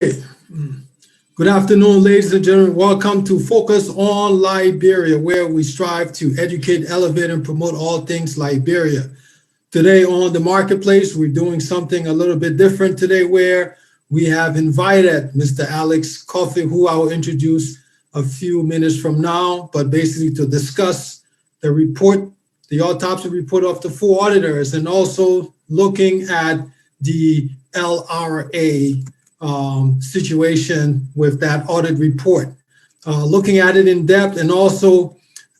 Good afternoon, ladies and gentlemen. Welcome to Focus on Liberia, where we strive to educate, elevate, and promote all things Liberia. Today on the marketplace, we're doing something a little bit different today, where we have invited Mr. Alex Cuffy, who I will introduce a few minutes from now, but basically to discuss the report, the autopsy report of the 4 auditors, and also looking at the LRA situation with that audit report, looking at it in depth, and also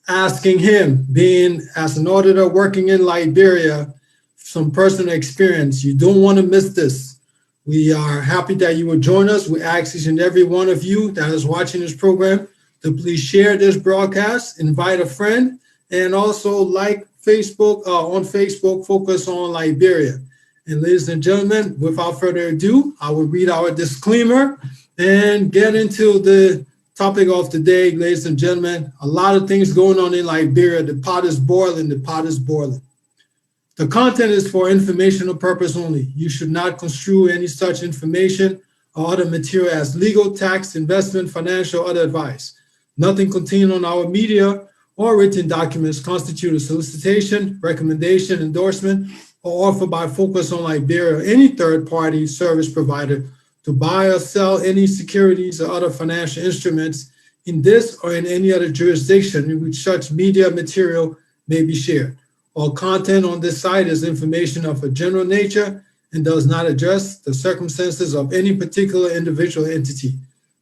asking him, being as an auditor working in Liberia, some personal experience. You don't want to miss this. We are happy that you will join us. We ask each and every one of you that is watching this program to please share this broadcast, invite a friend, and also like Facebook, on Facebook, Focus on Liberia. And ladies and gentlemen, without further ado, I will read our disclaimer and get into the topic of the day. Ladies and gentlemen, a lot of things going on in Liberia. The pot is boiling, the pot is boiling. The content is for informational purpose only. You should not construe any such information or other material as legal, tax, investment, financial, or other advice. Nothing contained on our media or written documents constitute a solicitation, recommendation, endorsement, or offered by Focus on Liberia or any third-party service provider to buy or sell any securities or other financial instruments in this or in any other jurisdiction in which such media material may be shared. All content on this site is information of a general nature and does not address the circumstances of any particular individual entity.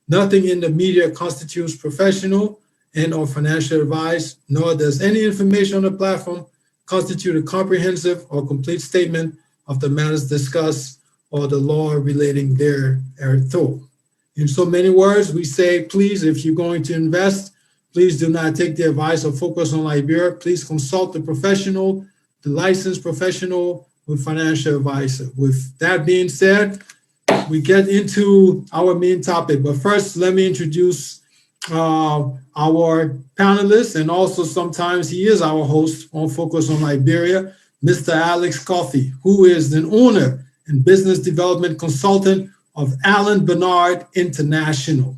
Nothing in the media constitutes professional and or financial advice, nor does any information on the platform constitute a comprehensive or complete statement of the matters discussed or the law relating thereto. In so many words, we say, please, if you're going to invest, please do not take the advice of Focus on Liberia. Please consult the professional, the licensed professional with financial advisor. With that being said, we get into our main topic. But first, let me introduce our panelists, and also sometimes he is our host on Focus on Liberia, Mr. Alex Cuffy, who is the owner and business development consultant of Allen Bernard International.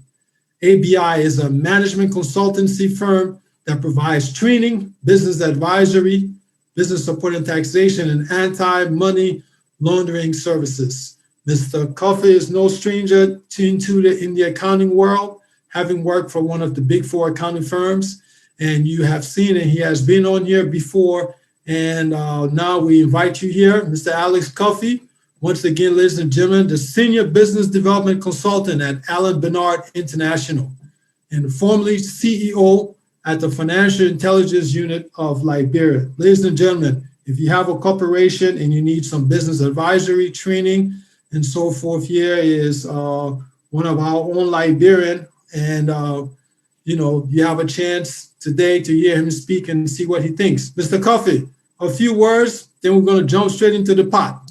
ABI is a management consultancy firm that provides training, business advisory, business support and taxation, and anti-money laundering services. Mr. Cuffy is no stranger in the accounting world, having worked for one of the big 4 accounting firms, and you have seen it. He has been on here before, and now we invite you here, Mr. Alex Cuffy. Once again, ladies and gentlemen, the Senior Business Development Consultant at Allen Bernard International, and formerly CEO at the Financial Intelligence Unit of Liberia. Ladies and gentlemen, if you have a corporation and you need some business advisory, training, and so forth, here is one of our own Liberian, and you have a chance today to hear him speak and see what he thinks. Mr. Cuffy, a few words, then we're going to jump straight into the pot.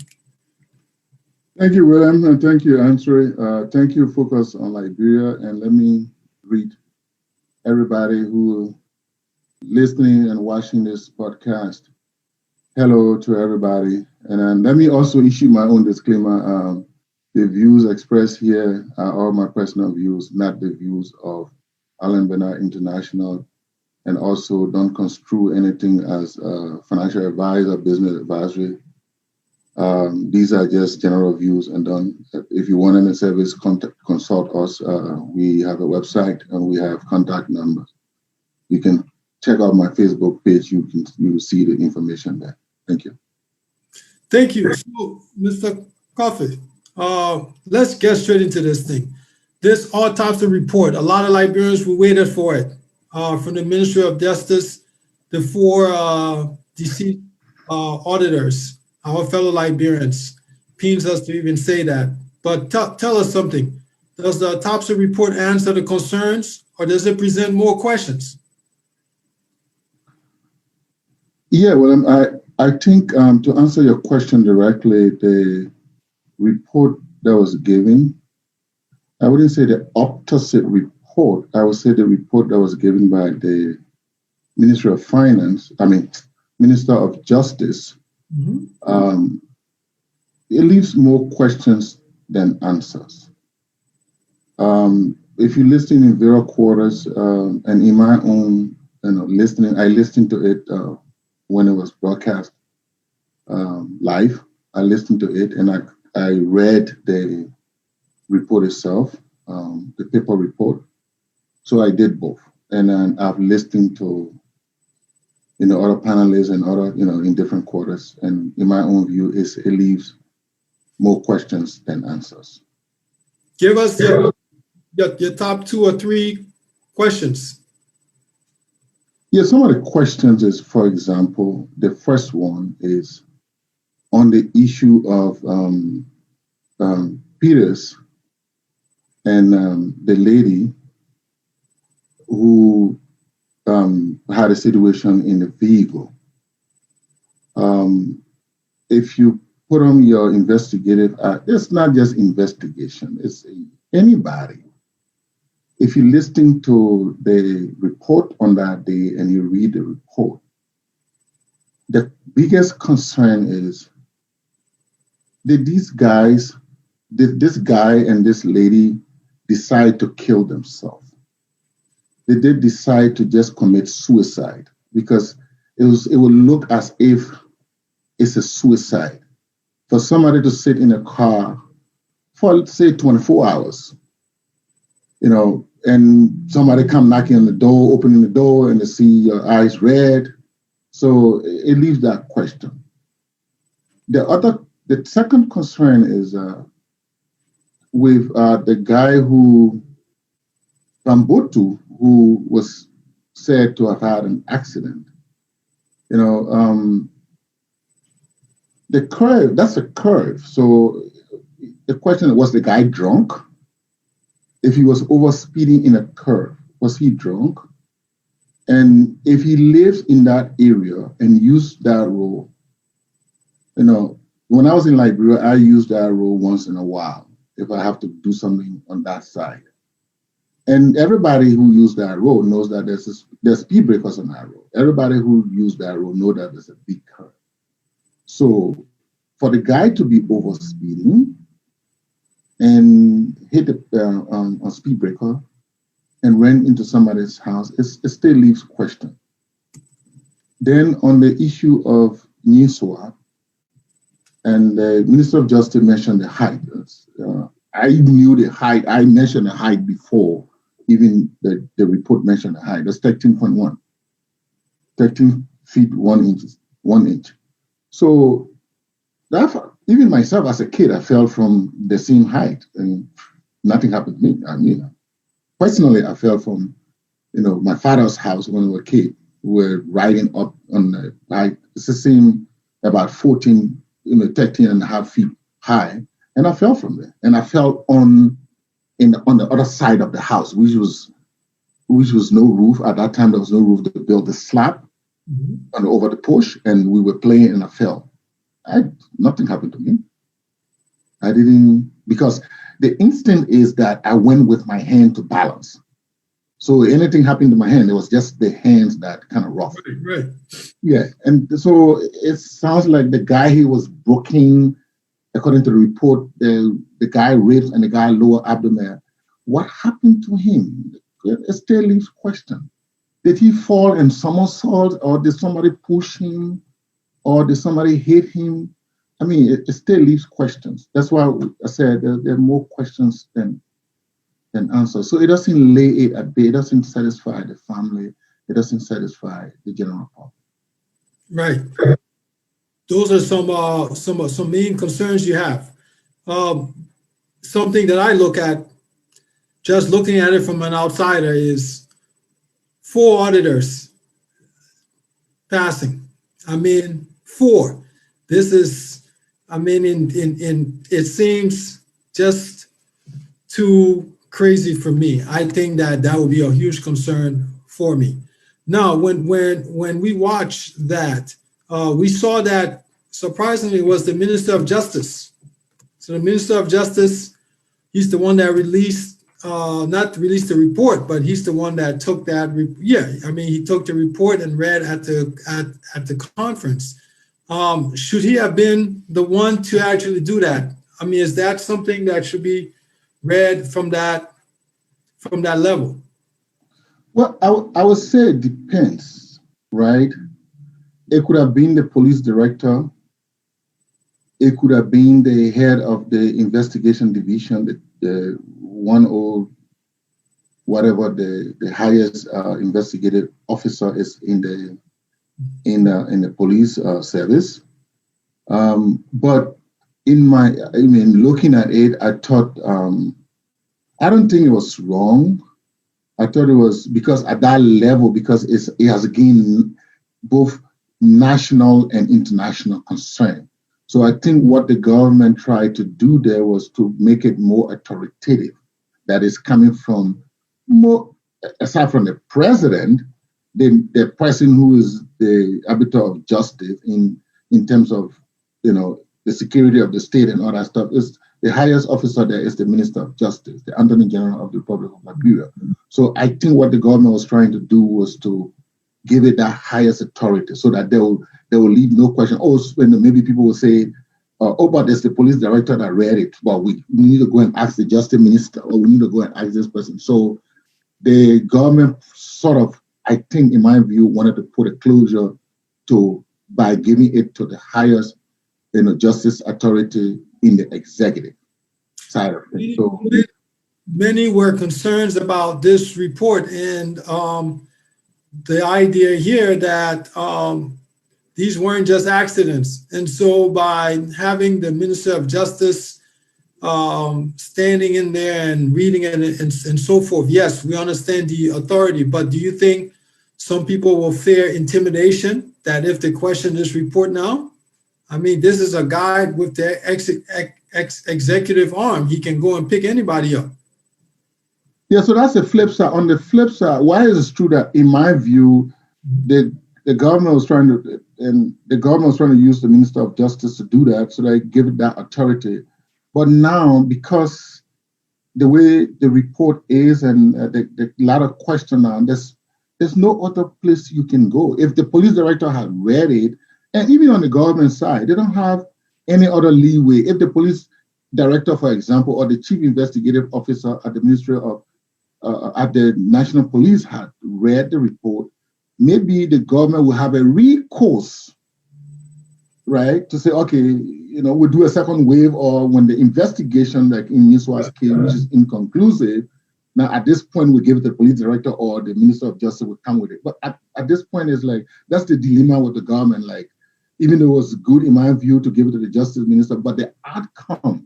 Thank you, William, and thank you, Andre. Thank you, Focus on Liberia, and let me greet everybody who listening and watching this podcast. Hello to everybody, and let me also issue my own disclaimer. The views expressed here are all my personal views, not the views of Allen Bernard International, and also don't construe anything as financial advice or business advisory. These are just general views, and if you want any service, consult us. We have a website and we have contact numbers. You can check out my Facebook page. You will see the information there. Thank you. Thank you. So, Mr. Cuffy, let's get straight into this thing. This autopsy report, a lot of Liberians were waited for it from the Ministry of Justice, the 4 deceased auditors, our fellow Liberians. Pains us to even say that. But tell us something. Does the autopsy report answer the concerns, or does it present more questions? Yeah, well, I think to answer your question directly, the report that was given, I wouldn't say the autopsy report, I would say the report that was given by the Minister of Justice, it leaves more questions than answers. If you listen in various quarters, and in my own listening, I listened to it when it was broadcast live. I listened to it and I read the report itself, the paper report. So I did both. And then I've listened to other panelists and other in different quarters. And in my own view, it leaves more questions than answers. Give us your top 2 or 3 questions. Yeah, some of the questions is, for example, the first one is on the issue of Peters and the lady who had a situation in the vehicle. If you put on your investigative act, it's not just investigation, it's anybody. If you listen to the report on that day and you read the report, the biggest concern is, did this guy and this lady decide to kill themselves? Did they decide to just commit suicide? Because it would look as if it's a suicide. For somebody to sit in a car for, say, 24 hours, and somebody come knocking on the door, opening the door, and they see your eyes red. So it leaves that question. The second concern is with the guy Bambutu, who was said to have had an accident. The curve, that's a curve. So the question, was the guy drunk? If he was over speeding in a curve, was he drunk? And if he lives in that area and used that road, when I was in Liberia, I used that road once in a while if I have to do something on that side. And everybody who used that road knows that there's speed breakers on that road. Everybody who used that road knows that there's a big curve. So for the guy to be over speeding and hit a speed breaker and ran into somebody's house, it still leaves question. Then on the issue of knee swab, and the Minister of Justice mentioned the height. I knew the height. I mentioned the height before even the report mentioned the height. That's 13.1, 13 feet 1 inch. So that, even myself as a kid, I fell from the same height and nothing happened to me. I mean, personally, I fell from, my father's house when we were a kid. We were riding up on the height. It's the same, about 13 and a half feet high. And I fell from there. And I fell on the other side of the house, which was no roof. At that time, there was no roof. They built the slab over the porch, and we were playing, and I fell. Nothing happened to me. I didn't, because the instinct is that I went with my hand to balance. So anything happened to my hand, it was just the hands that kind of rough. Right. Yeah, and so it sounds like the guy, he was broken. According to the report, the guy ribs and the guy lower abdomen. What happened to him? It still leaves question. Did he fall and somersault, or did somebody push him, or did somebody hit him? I mean, it still leaves questions. That's why I said there are more questions than answers. So it doesn't lay it at bay. It doesn't satisfy the family. It doesn't satisfy the general public. Right. Those are some main concerns you have. Something that I look at, just looking at it from an outsider, is 4 auditors passing. 4. This is, it seems just too crazy for me. I think that would be a huge concern for me. Now, when we watch that, we saw that surprisingly was the Minister of Justice. So the Minister of Justice, he's the one that not released the report, but he's the one that took that. He took the report and read at the conference. Should he have been the one to actually do that? Is that something that should be read from that from that level? Well, I would say it depends, right? It could have been the police director. It could have been the head of the investigation division, the one or whatever the highest investigative officer is in the police service. But looking at it, I thought I don't think it was wrong. I thought it was because at that level, because it has gained both national and international concern. So I think what the government tried to do there was to make it more authoritative. That is coming from more, aside from the president, the person who is the arbiter of justice in terms of, the security of the state and all that stuff, is the highest officer there is the Minister of Justice, the Attorney General of the Republic of Liberia. So I think what the government was trying to do was to give it that highest authority so that they will leave no question. Oh, maybe people will say, but it's the police director that read it. Well, we need to go and ask the justice minister, or we need to go and ask this person. So the government sort of, I think, in my view, wanted to put a closure by giving it to the highest, justice authority in the executive side of things. So many were concerns about this report and the idea here that these weren't just accidents. And so by having the Minister of Justice standing in there and reading it and so forth, yes, we understand the authority, but do you think some people will fear intimidation that if they question this report now? I mean, this is a guy with the executive arm. He can go and pick anybody up. Yeah, so that's the flip side. On the flip side, why is it true that, in my view, the government was trying to use the Minister of Justice to do that, so they give it that authority. But now, because the way the report is and the lot of question now, there's no other place you can go. If the police director had read it, and even on the government side, they don't have any other leeway. If the police director, for example, or the chief investigative officer at the Ministry of at the National Police had read the report, maybe the government will have a recourse, right, to say, okay, we'll do a second wave, or when the investigation, like in Niswa's case, which is inconclusive, now at this point we give it to the police director or the Minister of Justice will come with it. But at this point, it's like, that's the dilemma with the government. Like, even though it was good, in my view, to give it to the Justice Minister, but the outcome,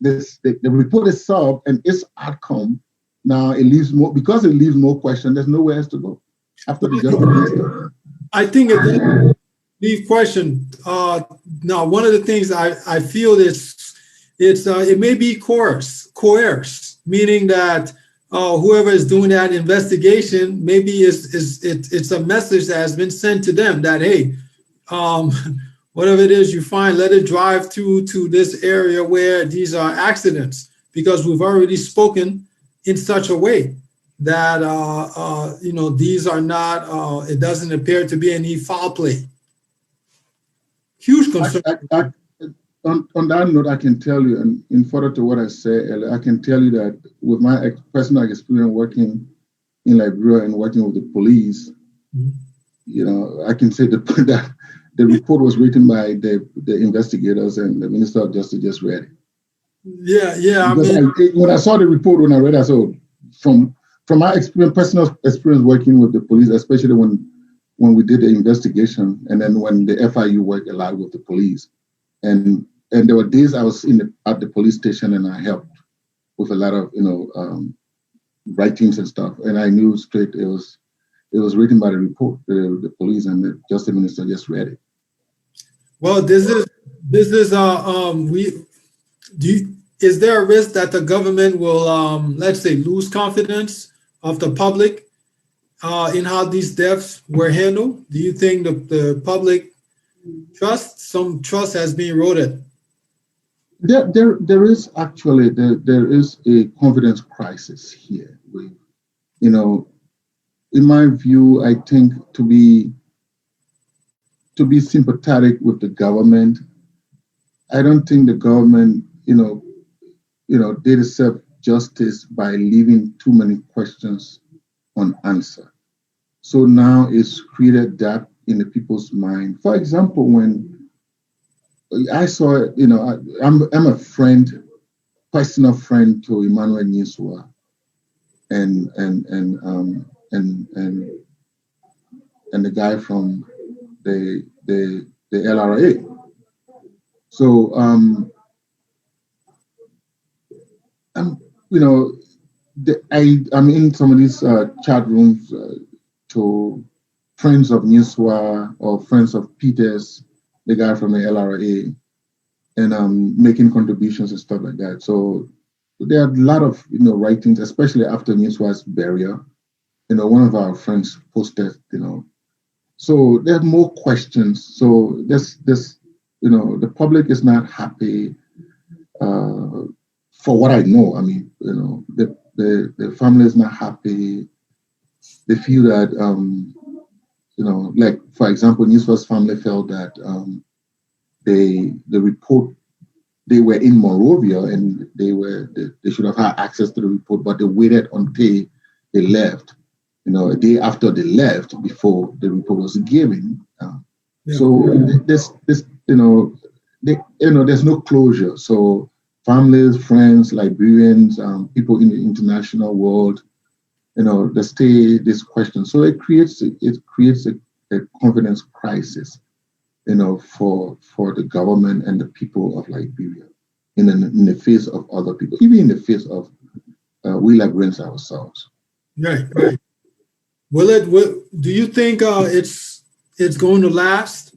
the report itself and its outcome, now it leaves more, because it leaves more question, there's nowhere else to go after the Justice Minister. I think it does leave question. Now, one of the things I feel it may be coerced, meaning that whoever is doing that investigation, maybe it's a message that has been sent to them that, hey, whatever it is you find, let it drive to this area where these are accidents, because we've already spoken in such a way that these are not. It doesn't appear to be any foul play. Huge concern. On that note, I can tell you, and in further to what I said earlier, I can tell you that with my personal experience working in Liberia and working with the police, I can say that the report was written by the investigators, and the Minister of Justice just read it. Yeah. When I saw the report, when I read it, I saw from my personal experience working with the police, especially when we did the investigation, and then when the FIU worked a lot with the police, and there were days I was at the police station and I helped with a lot of writings and stuff, and I knew straight it was written by the report, the police, and the Justice Minister just read it. Well, is there a risk that the government will, let's say, lose confidence of the public in how these deaths were handled? Do you think the public some trust has been eroded? There is actually there is a confidence crisis here. In my view, I think to be sympathetic with the government, I don't think the government, they deserve justice by leaving too many questions unanswered. So now it's created that in the people's mind. For example, when I saw, I'm a friend, personal friend to Emmanuel Nyesua and the guy from the LRA. So I'm I'm in some of these chat rooms to friends of Nyesua or friends of Peters, the guy from the LRA, and making contributions and stuff like that. So there are a lot of writings, especially after Nyesua's burial. One of our friends posted, so there are more questions. So this the public is not happy. For what I know, I mean, the family is not happy. They feel that like for example, Nyesua's family felt that the report, they were in Monrovia and they should have had access to the report, but they waited until they left, a day after they left before the report was given. So there's no closure. So families, friends, Liberians, people in the international world, they stay this question. So it creates a confidence crisis, for the government and the people of Liberia in the face of other people, even in the face of we Liberians ourselves. Right. Do you think it's going to last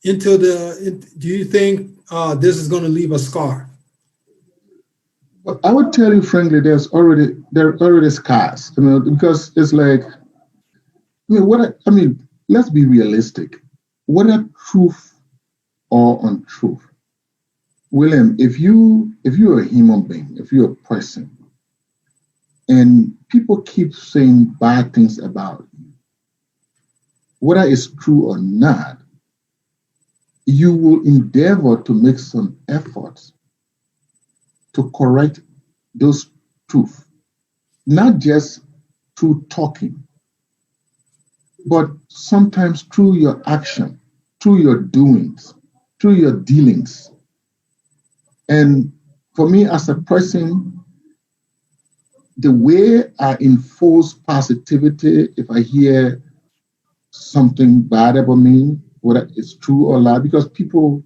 do you think this is going to leave a scar? But I would tell you frankly, there are already scars, because it's like, let's be realistic. Whether truth or untruth, William, if you're a human being, if you're a person, and people keep saying bad things about you, whether it's true or not, you will endeavor to make some efforts to correct those truths, not just through talking, but sometimes through your action, through your doings, through your dealings. And for me as a person, the way I enforce positivity, if I hear something bad about me, whether it's true or lie, because people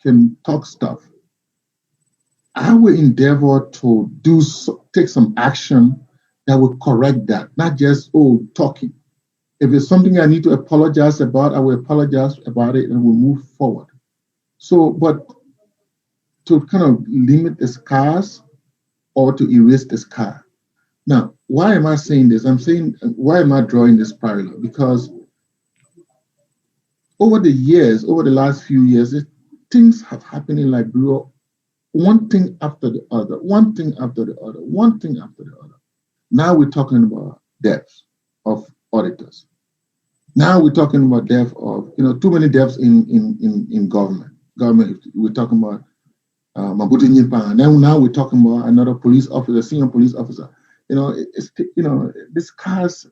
can talk stuff, I will endeavor to take some action that will correct that, not just talking. If it's something I need to apologize about, I will apologize about it and we'll move forward. So, but to kind of limit the scars or to erase the scar. Now, why am I saying this? Why am I drawing this parallel? Because over the last few years, things have happened in Liberia, one thing after the other, one thing after the other, one thing after the other. Now we're talking about deaths of auditors. Now we're talking about death of, too many deaths in government. We're talking about Mabutu Nyimpa, and then now we're talking about another police officer, senior police officer. The scars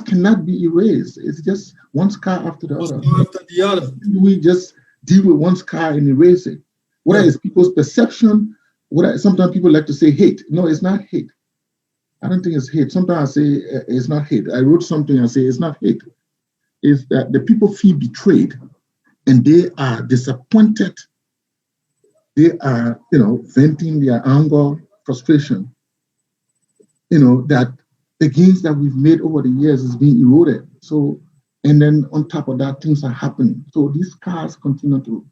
cannot be erased. It's just one scar after the other. We just deal with one scar and erase it. Whether it's people's perception, sometimes people like to say hate. No, it's not hate. I don't think it's hate. Sometimes I say it's not hate. I wrote something and say it's not hate. It's that the people feel betrayed and they are disappointed. They are, venting their anger, frustration, that the gains that we've made over the years is being eroded. So, and then on top of that, things are happening. So these scars continue to,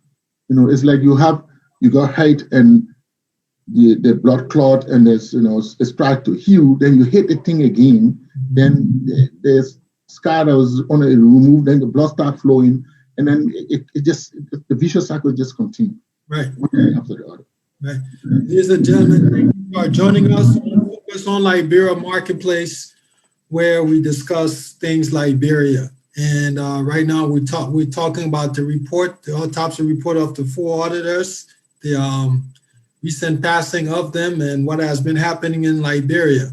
it's like you got hate and the blood clot and there's, it's tried to heal, then you hit the thing again, then there's scar that was on it removed, then the blood starts flowing, and then the vicious cycle just continues. Right. One after the other. Right. Ladies and gentlemen, thank you for joining us on Focus on Liberia Marketplace, where we discuss things Liberia. And right now we're talking about the report, the autopsy report of the 4 auditors, the recent passing of them and what has been happening in Liberia.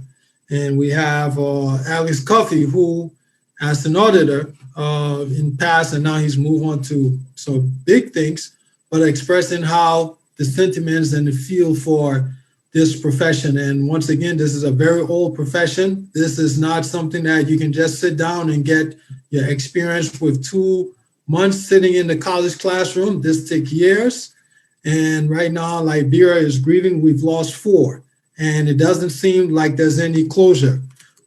And we have Alex Cuffy, who, as an auditor in past, and now he's moved on to some big things, but expressing how the sentiments and the feel for this profession. And once again, this is a very old profession. This is not something that you can just sit down and get your experience with 2 months sitting in the college classroom. This takes years. And right now, Liberia is grieving. We've lost 4, and it doesn't seem like there's any closure.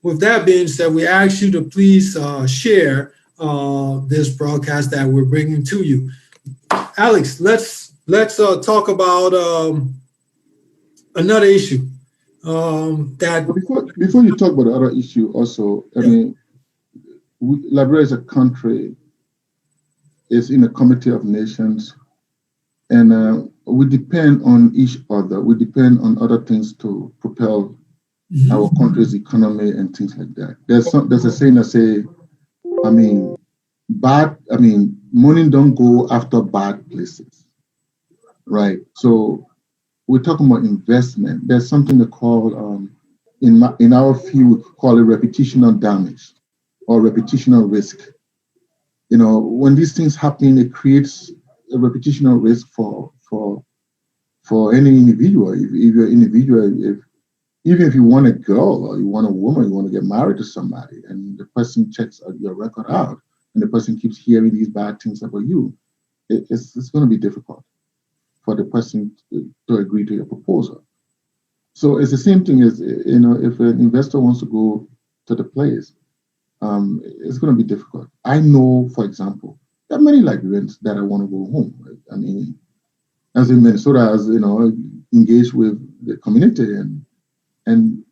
With that being said, we ask you to please share this broadcast that we're bringing to you. Alex, let's talk about another issue. Before you talk about the other issue, also, I mean, Liberia is a country. It's in a committee of nations. And we depend on each other. We depend on other things to propel our country's economy and things like that. There's a saying that say, money don't go after bad places, right? So we're talking about investment. There's something they call, in our field, we call it repetitional damage or repetitional risk. You know, when these things happen, it creates a repetitional risk for any individual. If you're an individual, even if you want a girl or you want a woman, you want to get married to somebody, and the person checks your record out, and the person keeps hearing these bad things about you, it's going to be difficult for the person to agree to your proposal. So it's the same thing as, you know, if an investor wants to go to the place, it's going to be difficult. I know, for example, there are many Liberians that I want to go home. Right? I mean, as in Minnesota, as you know, engaged with the community, and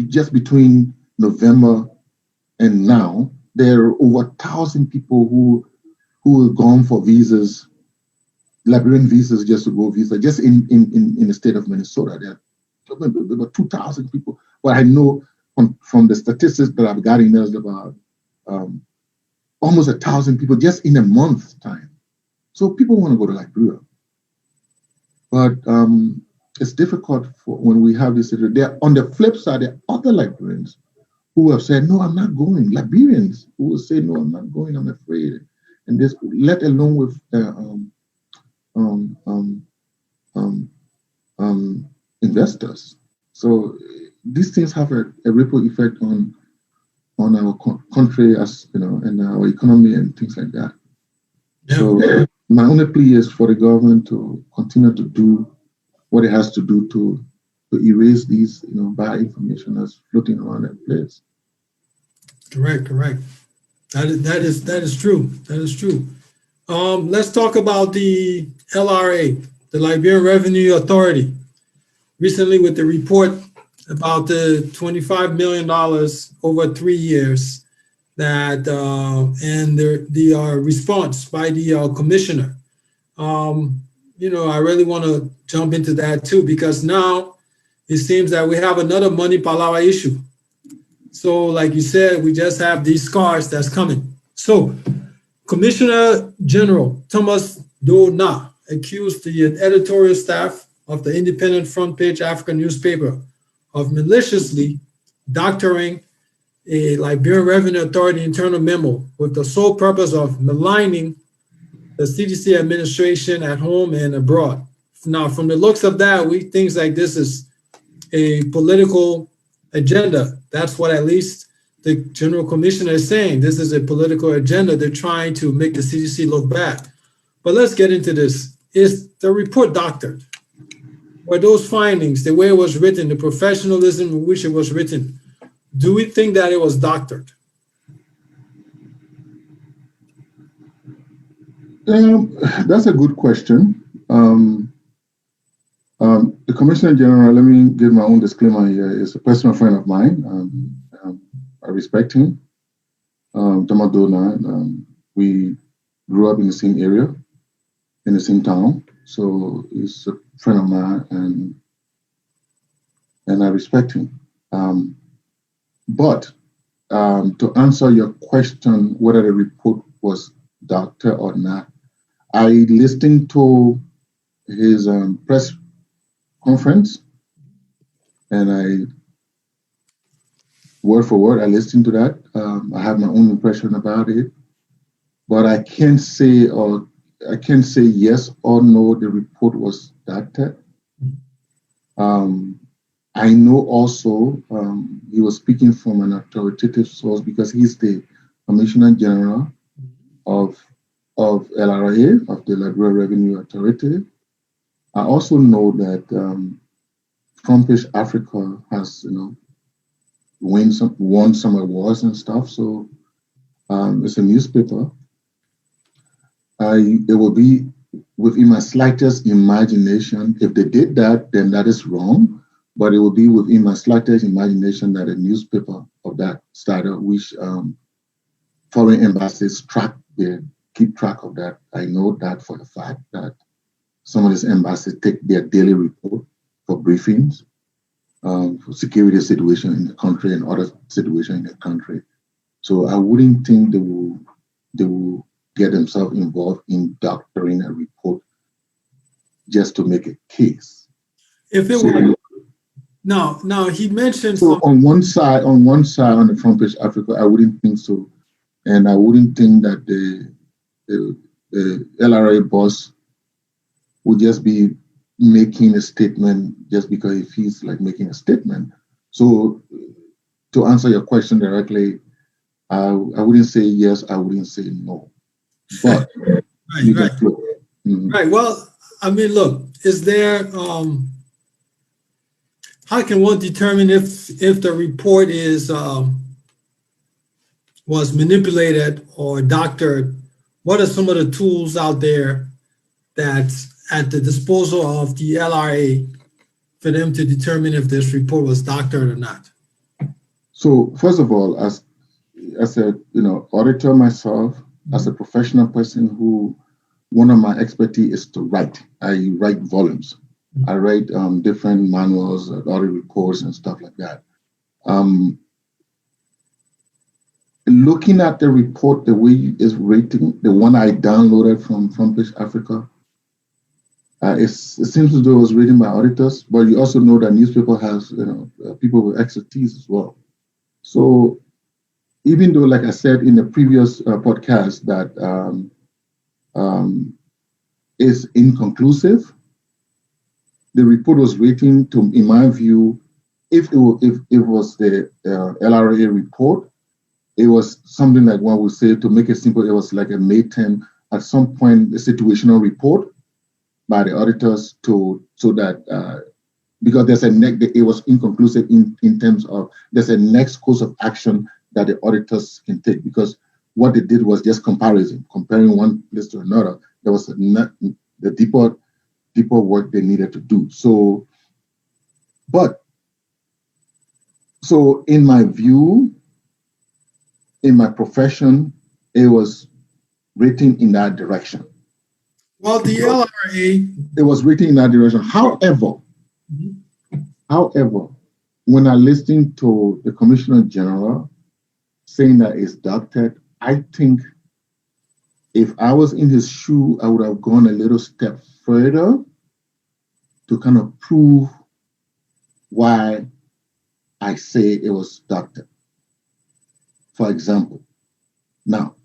just between November and now, there are over 1,000 people who have gone for visas, Liberian visas, just to go visa, just in the state of Minnesota. There are about 2,000 people. But I know from the statistics that I've gotten, there's about almost 1,000 people just in a month's time. So people want to go to Liberia. But it's difficult for when we have this. On the flip side, there are other Liberians who have said, no, I'm not going. Liberians who will say, no, I'm not going, I'm afraid. And this, let alone with investors. So these things have a ripple effect on our country, as you know, and our economy and things like that. Yeah. So my only plea is for the government to continue to do what it has to do to erase these, you know, bad information that's floating around that place. Correct. That is true. That is true. Let's talk about the LRA, the Liberian Revenue Authority. Recently, with the report about the $25 million over 3 years, that and the response by the commissioner. You know, I really want to jump into that too, because now it seems that we have another money palawa issue. So, like you said, we just have these scars that's coming. So, Commissioner General Thomas Dona accused the editorial staff of the Independent Front Page African newspaper of maliciously doctoring a Liberian Revenue Authority internal memo with the sole purpose of maligning the CDC administration at home and abroad. Now, from the looks of that, we think like this is a political agenda. That's what at least the General Commissioner is saying. This is a political agenda. They're trying to make the CDC look bad. But let's get into this. Is the report doctored? Were those findings, the way it was written, the professionalism in which it was written, do we think that it was doctored? That's a good question. The Commissioner General, let me give my own disclaimer here, is a personal friend of mine. I respect him. Thomas Dona, we grew up in the same area, in the same town. So he's a friend of mine, and I respect him. But to answer your question, whether the report was doctored or not, I listened to his press conference, and word for word, I listened to that. I have my own impression about it, but I can't say yes or no. The report was doctored. I know also he was speaking from an authoritative source because he's the Commissioner General of LRA, of the Liberia Revenue Authority. I also know that Front-Page Africa has, won some awards and stuff. So it's a newspaper. It will be within my slightest imagination. If they did that, then that is wrong. But it will be within my slightest imagination that a newspaper of that started, which foreign embassies keep track of that. I know that for the fact that some of these embassies take their daily report for briefings, for security situation in the country and other situation in the country. So I wouldn't think they will get themselves involved in doctoring a report just to make a case. If it were no, he mentioned. So on one side, on the Front-Page Africa, I wouldn't think so, and I wouldn't think that the LRA boss would just be making a statement just because he feels like making a statement. So to answer your question directly, I wouldn't say yes, I wouldn't say no. But right. Mm-hmm. Right. Well, I mean, look, is there how can one determine if the report was manipulated or doctored? What are some of the tools out there that's at the disposal of the LRA for them to determine if this report was doctored or not? So first of all, as a auditor myself, as a professional person one of my expertise is to write. I write volumes. I write different manuals, audit reports, and stuff like that. Looking at the report, the way it's rating, the one I downloaded from Front-Page Africa, it seems as though it was written by auditors, but you also know that newspaper has people with expertise as well. So even though, like I said in the previous podcast, that is inconclusive, the report was written to, in my view, if it was the LRA report, it was something like one would say, to make it simple, it was like a May 10, at some point, a situational report by the auditors so that, because it was inconclusive in terms of, there's a next course of action that the auditors can take, because what they did was just comparing one place to another. There was the deeper work they needed to do. So in my view, in my profession, it was written in that direction. Well, the LRA... It was written in that direction. However, when I listened to the Commissioner General saying that it's doctored, I think if I was in his shoe, I would have gone a little step further to kind of prove why I say it was doctored. For example, now,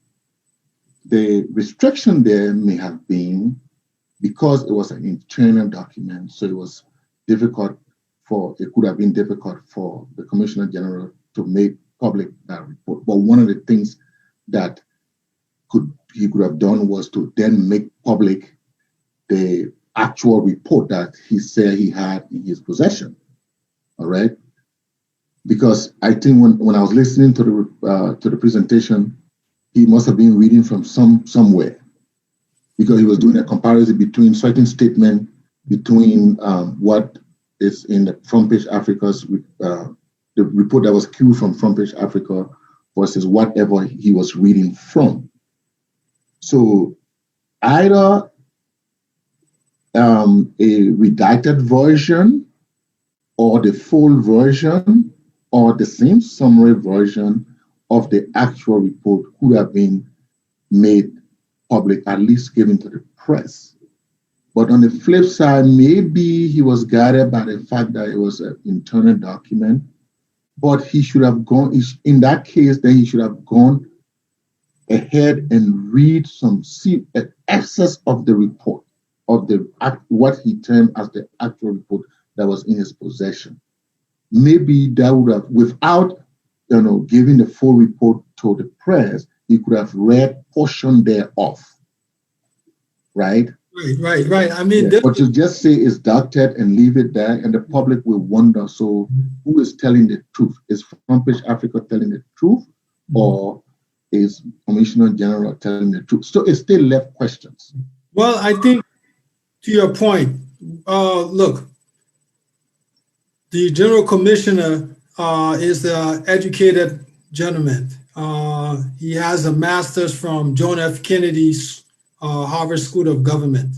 the restriction there may have been because it was an internal document, so it could have been difficult for the Commissioner General to make public that report. But one of the things that he could have done was to then make public the actual report that he said he had in his possession. All right, because I think when I was listening to the presentation, he must have been reading from somewhere, because he was doing a comparison between certain statement between what is in the Front-Page Africa's the report that was queued from Front-Page Africa versus whatever he was reading from. So either a redacted version or the full version or the same summary version of the actual report could have been made public, at least given to the press. But on the flip side, maybe he was guided by the fact that it was an internal document. But he should have gone, in that case, then he should have gone ahead and read an excess of the report, of what he termed as the actual report that was in his possession. Maybe that would have, without giving the full report to the press, he could have read portion thereof, right? Right. I mean, but to just say it's doctored and leave it there, and the public will wonder, so who is telling the truth? Is Front Page Africa telling the truth, or is Commissioner General telling the truth? So it still left questions. Well, I think to your point, look, the General Commissioner is an educated gentleman. He has a master's from John F. Kennedy's Harvard School of Government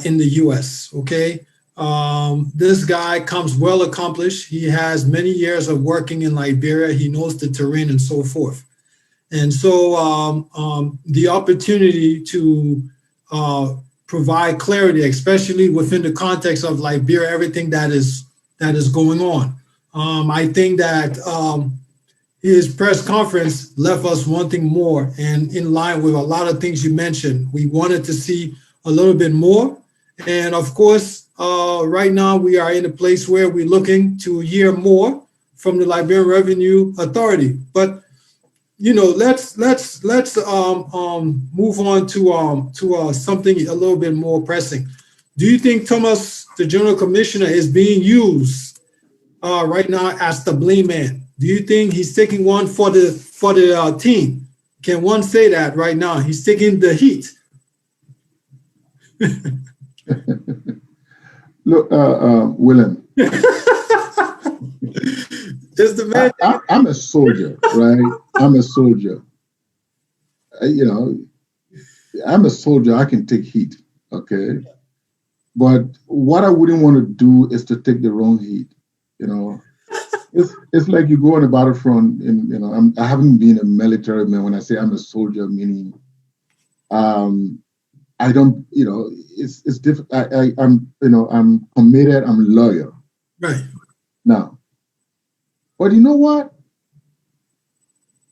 in the U.S., okay? This guy comes well accomplished. He has many years of working in Liberia. He knows the terrain and so forth. And so the opportunity to provide clarity, especially within the context of Liberia, everything that is going on. I think that his press conference left us wanting more, and in line with a lot of things you mentioned. We wanted to see a little bit more. And of course, right now we are in a place where we're looking to hear more from the Liberian Revenue Authority. But let's move on to something a little bit more pressing. Do you think Thomas, the General Commissioner, is being used right now as the blame man? Do you think he's taking one for the team? Can one say that right now? He's taking the heat. Look, William. Is the man? I'm a soldier, right? I'm a soldier. I'm a soldier. I can take heat, okay? But what I wouldn't want to do is to take the wrong heat. It's like you go on the battlefront, and I haven't been a military man. When I say I'm a soldier, meaning I don't, it's different. I'm committed. I'm loyal. Right. Now, but you know what?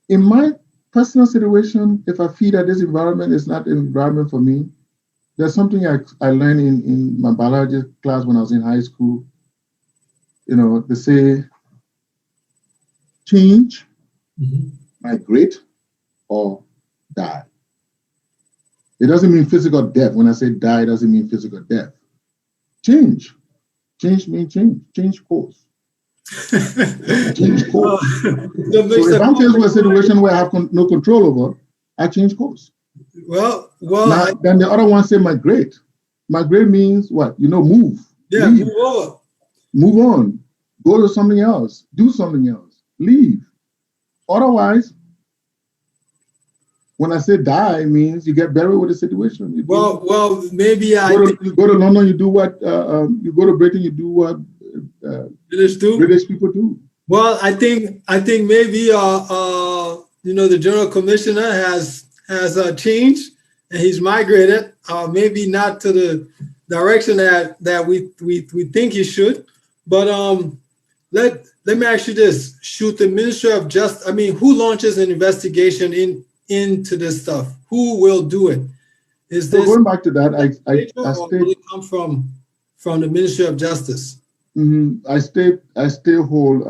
In my personal situation, if I feel that this environment is not an environment for me, there's something I learned in my biology class when I was in high school. They say change, migrate, or die. It doesn't mean physical death. When I say die, it doesn't mean physical death. Change. Change means change course. Change course. So if I'm faced with a situation where I have no control over, I change course. Well. Now, then the other one say migrate. Migrate means what? Move. Yeah, leave. move over. Move on. Go to something else. Do something else. Leave. Otherwise, when I say die, it means you get buried with the situation. Maybe you go to London, you do what? You go to Britain, you do what British people do. Well, I think maybe the General Commissioner has changed and he's migrated. Maybe not to the direction that we think he should. But let me ask you this: should the Ministry of Justice? I mean, who launches an investigation into this stuff? Who will do it? Is this going back to that? I will it come from the Ministry of Justice? Mm-hmm. I still hold.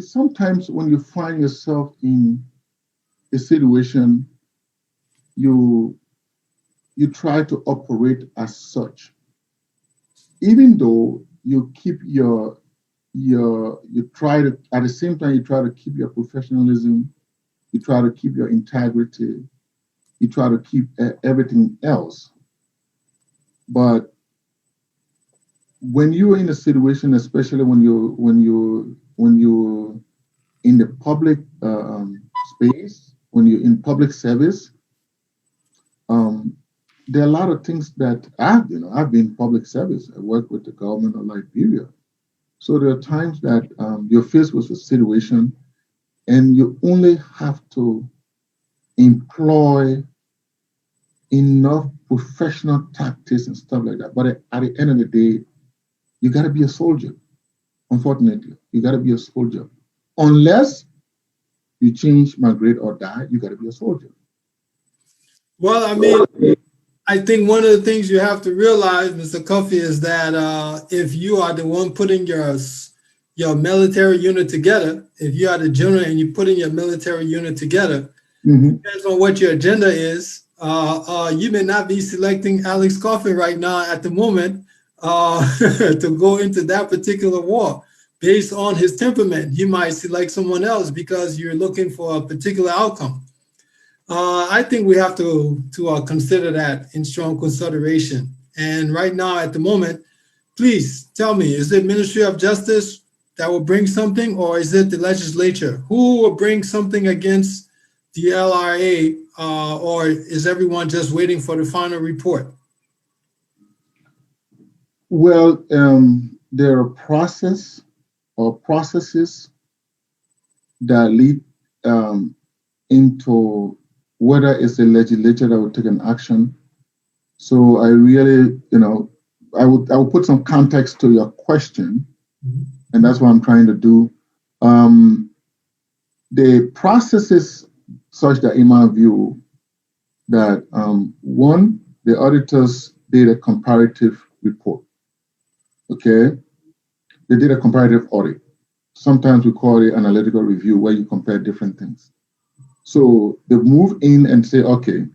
Sometimes when you find yourself in a situation, you try to operate as such, even though you keep you try to, at the same time, you try to keep your professionalism, you try to keep your integrity, you try to keep everything else. But when you're in a situation, especially when you're in the public space, when you're in public service, there are a lot of things that I've been in public service. I work with the government of Liberia. So there are times that you're faced with a situation and you only have to employ enough professional tactics and stuff like that. But at the end of the day, you got to be a soldier. Unfortunately, you got to be a soldier. Unless you change, migrate, or die, you got to be a soldier. Well, I mean, I think one of the things you have to realize, Mr. Cuffy, is that if you are the one putting your military unit together, if you are the general and you're putting your military unit together, depends on what your agenda is. You may not be selecting Alex Coffey right now at the moment to go into that particular war. Based on his temperament, you might select someone else because you're looking for a particular outcome. I think we have to consider that in strong consideration. And right now, at the moment, please tell me, is it Ministry of Justice that will bring something, or is it the legislature? Who will bring something against the LRA, or is everyone just waiting for the final report? Well, there are processes that lead into whether it's the legislature that will take an action. So I really, I will put some context to your question, and that's what I'm trying to do. The process is such that, in my view, that one, the auditors did a comparative report. Okay, they did a comparative audit. Sometimes we call it analytical review, where you compare different things. So they move in and say, okay,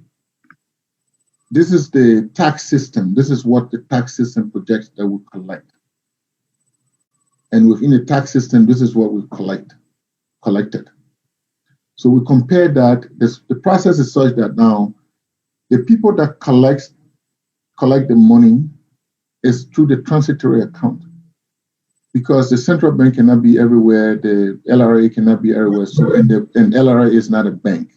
this is the tax system. This is what the tax system projects that we collect. And within the tax system, this is what we collected. So we compare that. The process is such that now the people that collect the money is through the transitory account, because the central bank cannot be everywhere, the LRA cannot be everywhere, so and LRA is not a bank.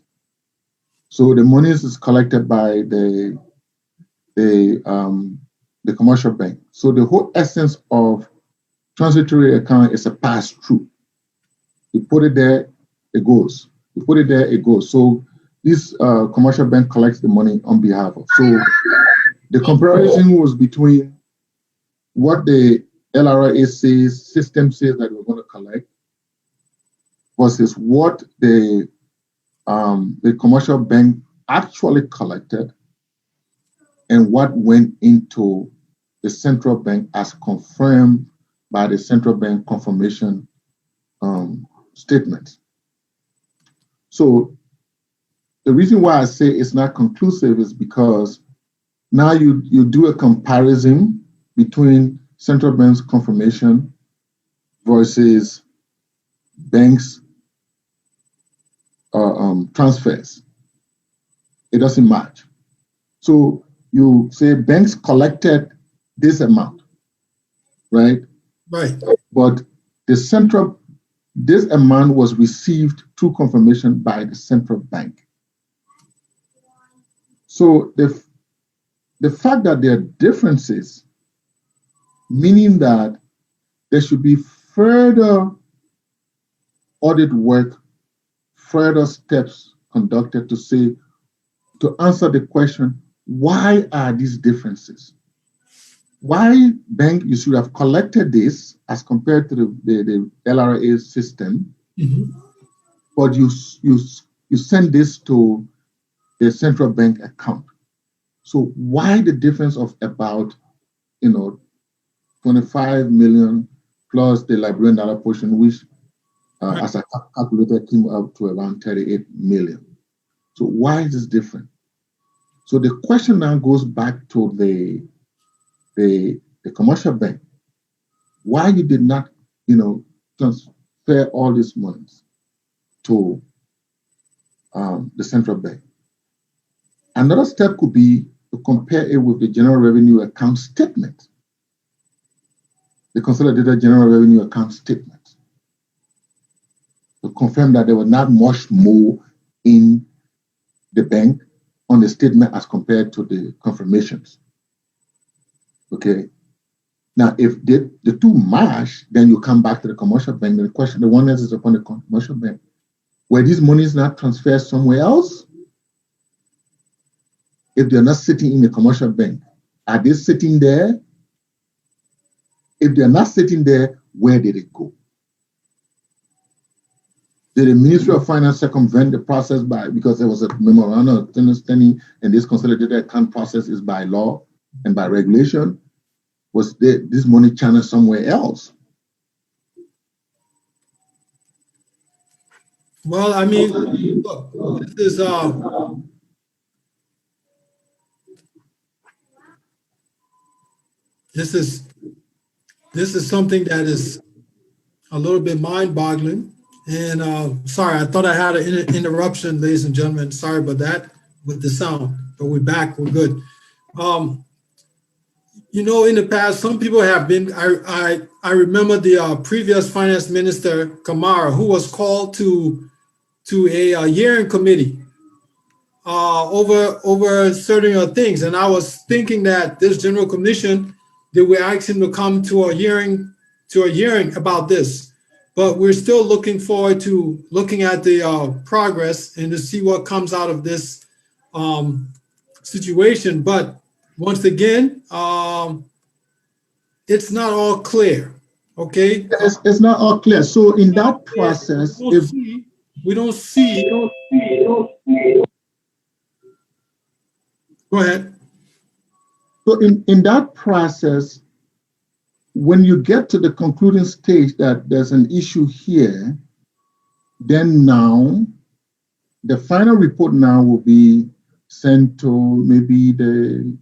So the money is collected by the commercial bank. So the whole essence of transitory account is a pass-through. You put it there, it goes. You put it there, it goes. So this commercial bank collects the money on behalf of. So the comparison was between what the LRA system says that we're going to collect versus what the commercial bank actually collected and what went into the central bank as confirmed by the central bank confirmation statement. So the reason why I say it's not conclusive is because now you do a comparison between central bank's confirmation versus banks' transfers. It doesn't match. So you say banks collected this amount, right? Right. But this amount was received through confirmation by the central bank. So the fact that there are differences, meaning that there should be further audit work, further steps conducted to answer the question, why are these differences? Why bank, you should have collected this as compared to the LRA system, but you send this to the central bank account. So why the difference of about 25 million plus the Liberian dollar portion, which as I calculated came up to around 38 million. So why is this different? So the question now goes back to the commercial bank. Why you did not, transfer all these monies to the central bank? Another step could be to compare it with the general revenue account statement, the consolidated general revenue account statement, to confirm that there was not much more in the bank on the statement as compared to the confirmations. Okay. Now, if the two match, then you come back to the commercial bank. The question, the one is upon the commercial bank. Were these monies not transferred somewhere else? if they're not sitting in a commercial bank? Are they sitting there? If they're not sitting there, where did it go? Did the Ministry of Finance circumvent the process because there was a memorandum of understanding and this consolidated account process is by law and by regulation? Was this money channeled somewhere else? Well, I mean, look, this is something that is a little bit mind-boggling. And sorry, I thought I had an interruption, ladies and gentlemen. Sorry about that with the sound, but we're back. We're good. In the past, some people have been. I remember the previous finance minister Kamara, who was called to a hearing committee over certain things, and I was thinking that this general commission, they would ask him to come to a hearing about this. But we're still looking forward to looking at the progress and to see what comes out of this situation. But once again, it's not all clear. Okay, it's not all clear. So in that process, we don't see. Go ahead. So in that process, when you get to the concluding stage that there's an issue here, then now the final report now will be sent to maybe the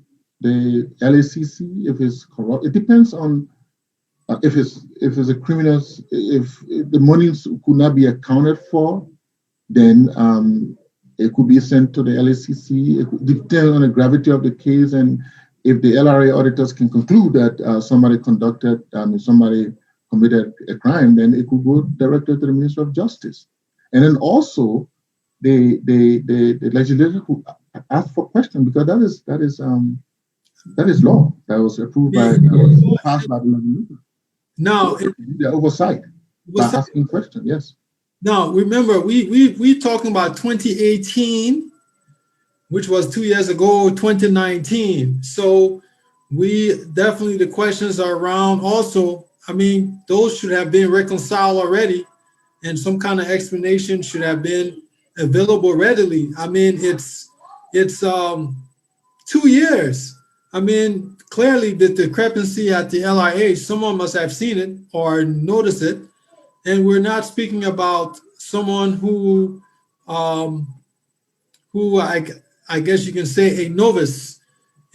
LACC if it's corrupt. It depends on if it's a criminal. If the monies could not be accounted for, then it could be sent to the LACC. It could depend on the gravity of the case, and if the LRA auditors can conclude that somebody committed a crime, then it could go directly to the Ministry of Justice. And then also the legislature could ask for questions, because that is law that was approved by passed by the legislature. Now, the oversight by asking questions. Yes. Now remember, we talking about 2018. Which was 2 years ago, 2019. So we definitely, the questions are around also. I mean, those should have been reconciled already, and some kind of explanation should have been available readily. I mean, it's 2 years. I mean, clearly the discrepancy at the LRA, someone must have seen it or noticed it. And we're not speaking about someone who I guess you can say a novice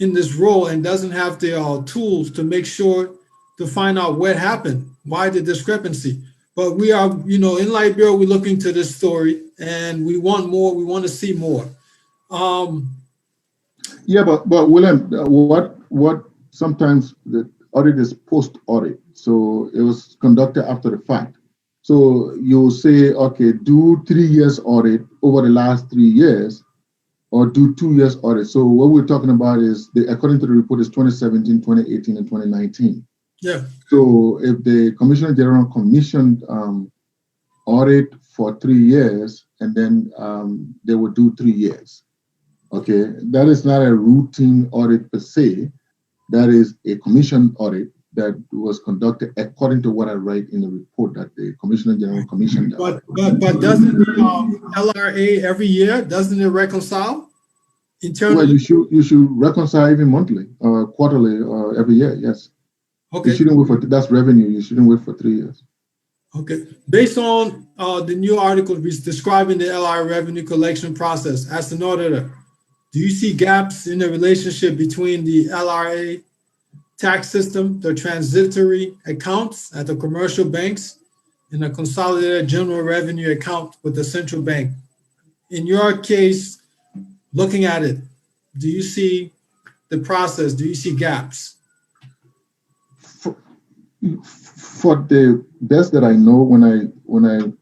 in this role and doesn't have the tools to make sure to find out what happened, why the discrepancy. But we are, in Liberia, we're looking to this story and we want more. We want to see more. Yeah, but William, what sometimes the audit is post-audit. So it was conducted after the fact. So you say, okay, do 3 years audit over the last 3 years, or do 2 years audit. So what we're talking about is, according to the report, is 2017, 2018, and 2019. Yeah. So if the Commissioner General commissioned audit for 3 years, and then they would do 3 years. Okay, that is not a routine audit per se. That is a commission audit that was conducted according to what I write in the report that the Commissioner General commissioned. But doesn't the LRA every year, doesn't it reconcile internally? Well, you should reconcile even monthly or quarterly or every year. Yes. Okay. You shouldn't wait for that's revenue. You shouldn't wait for 3 years. Okay. Based on the new article describing the LRA revenue collection process, as an auditor, do you see gaps in the relationship between the LRA tax system, the transitory accounts at the commercial banks, and the consolidated general revenue account with the central bank? In your case, looking at it, do you see the process? Do you see gaps? For the best that I know, when I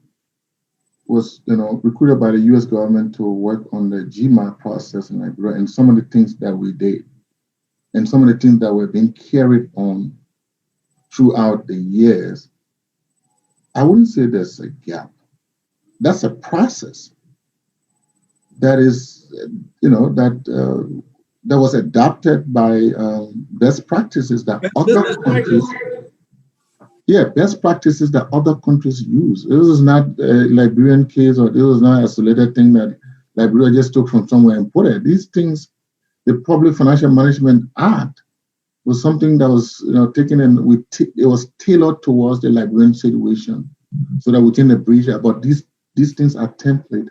was recruited by the U.S. government to work on the GMA process in Liberia, and some of the things that we did, and some of the things that were being carried on throughout the years, I wouldn't say there's a gap. That's a process. That is, that was adopted by best practices that other countries. Yeah, best practices that other countries use. This is not a Liberian case, or this is not an isolated thing that Liberia just took from somewhere and put it. These things, the Public Financial Management Act was something that was taken and it was tailored towards the Liberian situation, so that within the bridge. But these things are template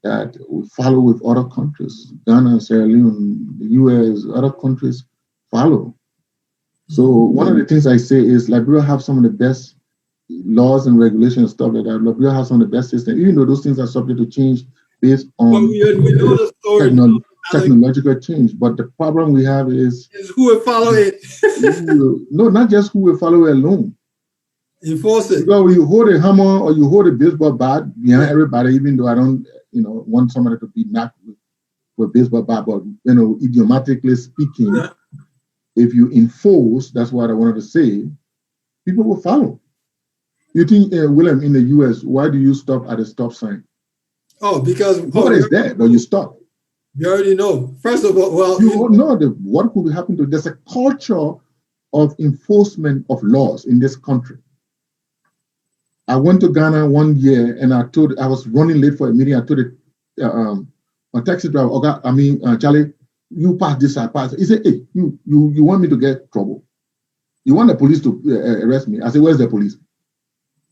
that we follow with other countries. Ghana, Sierra Leone, the US, other countries follow. So one of the things I say is Liberia have some of the best laws and regulations and stuff like that. Liberia has some of the best systems, even though those things are subject to change based on we know the story technological change. But the problem we have is who will follow it. No, not just who will follow it alone. Enforce it. Because you hold a hammer or you hold a baseball bat behind everybody, even though I don't, want somebody to be knocked with a baseball bat, but idiomatically speaking, if you enforce, that's what I wanted to say, people will follow. You think, William, in the US, why do you stop at a stop sign? Oh, because what is there, but you stop. You already know. First of all, well, you all know what could happen to. There's a culture of enforcement of laws in this country. I went to Ghana one year and I was running late for a meeting. I told a taxi driver, Charlie, you pass this, I pass. He said, hey, you want me to get trouble? You want the police to arrest me? I said, where's the police?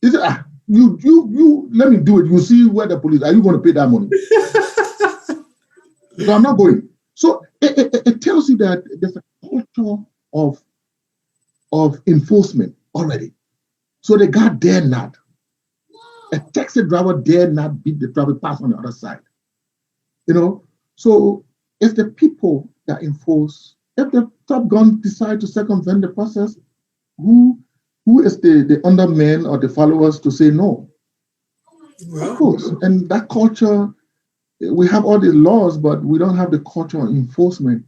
He said, you let me do it. You see where the police are. You going to pay that money? So I'm not going. So it tells you that there's a culture of enforcement already. So the guy dare not. A taxi driver dare not beat the traffic pass on the other side. So it's the people that enforce. If the top gun decide to circumvent the process, who is the undermen or the followers to say no? Well, of course. And that culture, we have all the laws, but we don't have the culture of enforcement,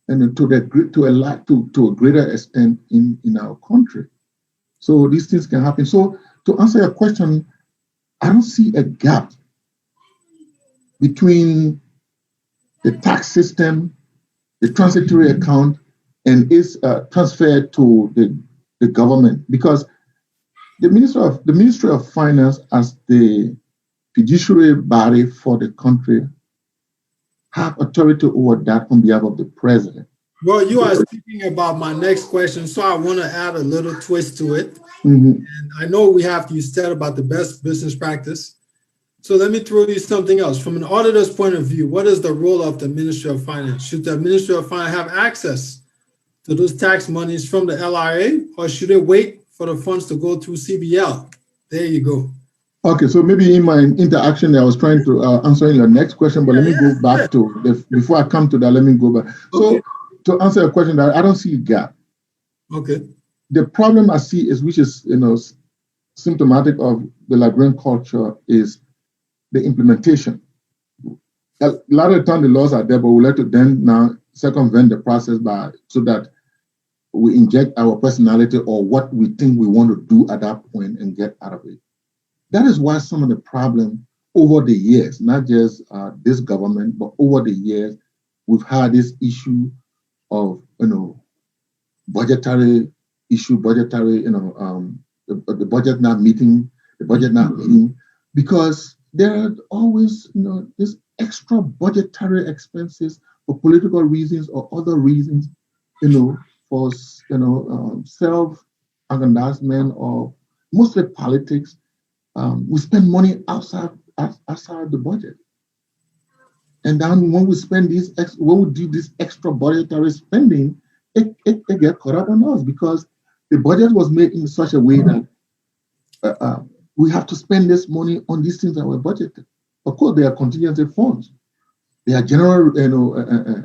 and to a greater extent in our country. So these things can happen. So to answer your question, I don't see a gap between the tax system, the transitory account, and its transfer to the government, because the Ministry of Finance, as the fiduciary body for the country, have authority over that on behalf of the president. Well, you are speaking about my next question, so I want to add a little twist to it. Mm-hmm. And I know you said about the best business practice. So let me throw you something else. From an auditor's point of view, what is the role of the Ministry of Finance? Should the Ministry of Finance have access to those tax monies from the LRA, or should it wait for the funds to go through CBL? There you go. Okay, so maybe in my interaction, I was trying to answer your next question, but let me go back to before I come to that. Let me go back. So to answer your question, I don't see a gap. Okay. The problem I see is, which is symptomatic of the Liberian culture, is the implementation. A lot of the time the laws are there, but we like to then now circumvent the process so that we inject our personality or what we think we want to do at that point and get out of it. That is why some of the problem over the years, not just this government, but over the years, we've had this issue of budgetary issue, the budget not meeting, because there are always this extra budgetary expenses for political reasons or other reasons, for self-aggrandizement or mostly politics. We spend money outside the budget, and then when we do this extra budgetary spending, it gets caught up on us, because the budget was made in such a way that we have to spend this money on these things that were budgeted. Of course, there are contingency funds. There are general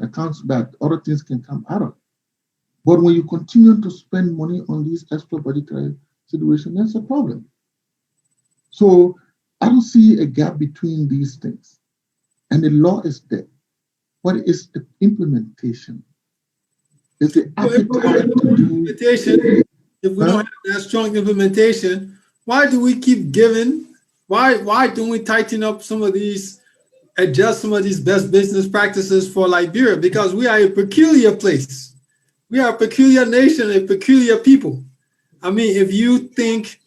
accounts that other things can come out of. But when you continue to spend money on these extra budgetary situations, that's a problem. So I don't see a gap between these things. And the law is there. What is the implementation? Is the appetite to do implementation? If we don't have that strong implementation, why do we keep giving? Why don't we tighten up some of these adjust some of these best business practices for Liberia, because we are a peculiar place. We are a peculiar nation, a peculiar people. I mean, if you think,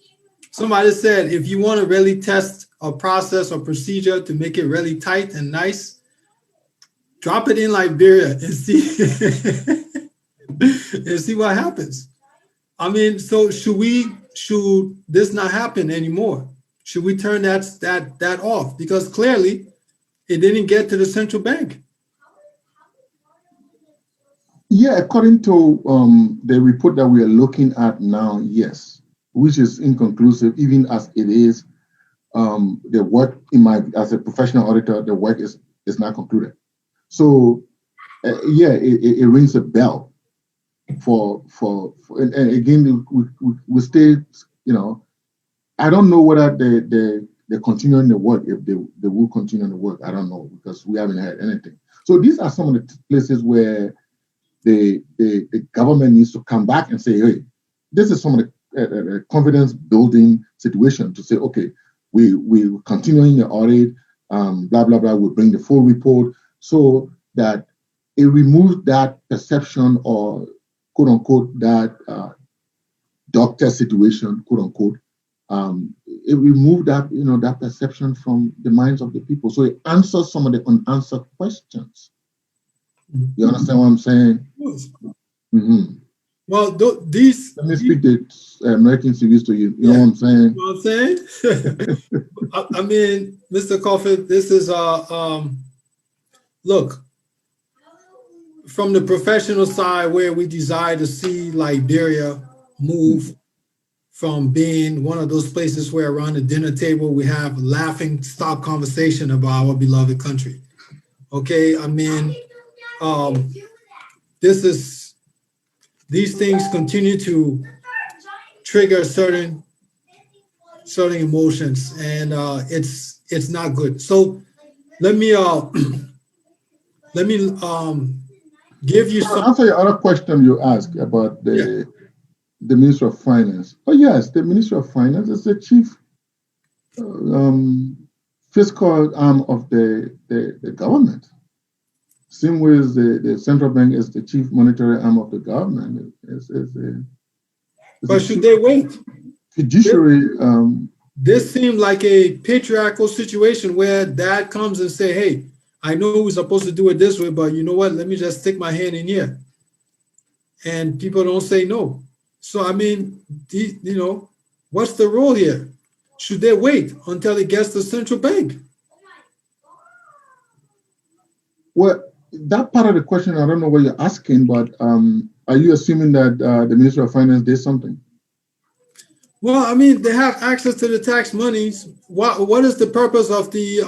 somebody said, if you want to really test a process or procedure to make it really tight and nice, drop it in Liberia and see and see what happens. I mean, so should this not happen anymore? Should we turn that off? Because clearly it didn't get to the central bank. Yeah, according to the report that we are looking at now, yes, which is inconclusive, even as it is. The work as a professional auditor, the work is not concluded. So, yeah, it rings a bell for and again, we stay, I don't know whether they're continuing the work. If they will continue the work, I don't know, because we haven't heard anything. So these are some of the places where the government needs to come back and say, hey, this is some of the confidence building situation to say, okay, we continuing the audit, blah, blah, blah, we'll bring the full report, so that it removes that perception, or quote unquote, that doctor situation, quote unquote. It removed that, that perception from the minds of the people. So it answers some of the unanswered questions. You understand what I'm saying? Mm-hmm. Well, these. Let me speak the American civilians to you. You know what I'm saying? You know what I'm saying? I mean, Mr. Coffey, this is look, from the professional side, where we desire to see Liberia move from being one of those places where around the dinner table we have laughing stock conversation about our beloved country. Okay, I mean, these things continue to trigger certain emotions, and it's not good. So let me give you some. Answer your other question you asked about the Ministry of Finance. Oh yes, the Ministry of Finance is the chief fiscal arm of the government. Same way as the central bank is the chief monetary arm of the government. But should they wait? Fiduciary. This seemed like a patriarchal situation where dad comes and say, hey, I know we're supposed to do it this way, but you know what? Let me just stick my hand in here. And people don't say no. So, I mean, what's the role here? Should they wait until it gets to the central bank? Well, that part of the question, I don't know what you're asking, but are you assuming that the Ministry of Finance did something? Well, I mean, they have access to the tax monies. What is the purpose of the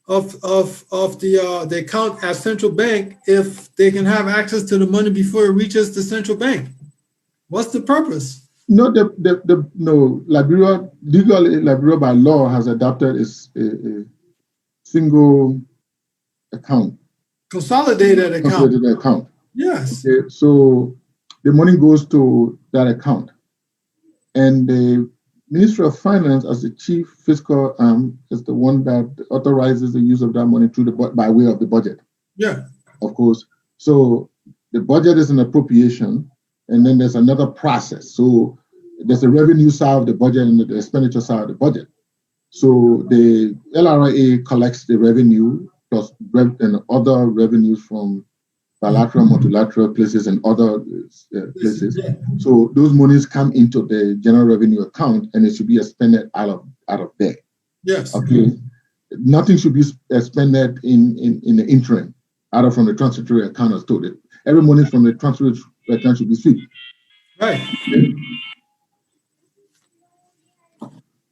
the account at central bank if they can have access to the money before it reaches the central bank? What's the purpose? No, Liberia legally, Liberia by law has adopted a single account. Consolidated account. Consolidated account. Yes. Okay, so the money goes to that account. And the Ministry of Finance, as the chief fiscal arm, is the one that authorizes the use of that money through by way of the budget. Yeah. Of course. So the budget is an appropriation, and then there's another process. So there's the revenue side of the budget and the expenditure side of the budget. So the LRA collects the revenue plus and other revenues from bilateral, multilateral places and other places. So those monies come into the general revenue account, and it should be expended out of there. Yes. Okay. Nothing should be expended in the interim, from the transitory account as told. Every money from the transitory account should be swept. Right. Okay.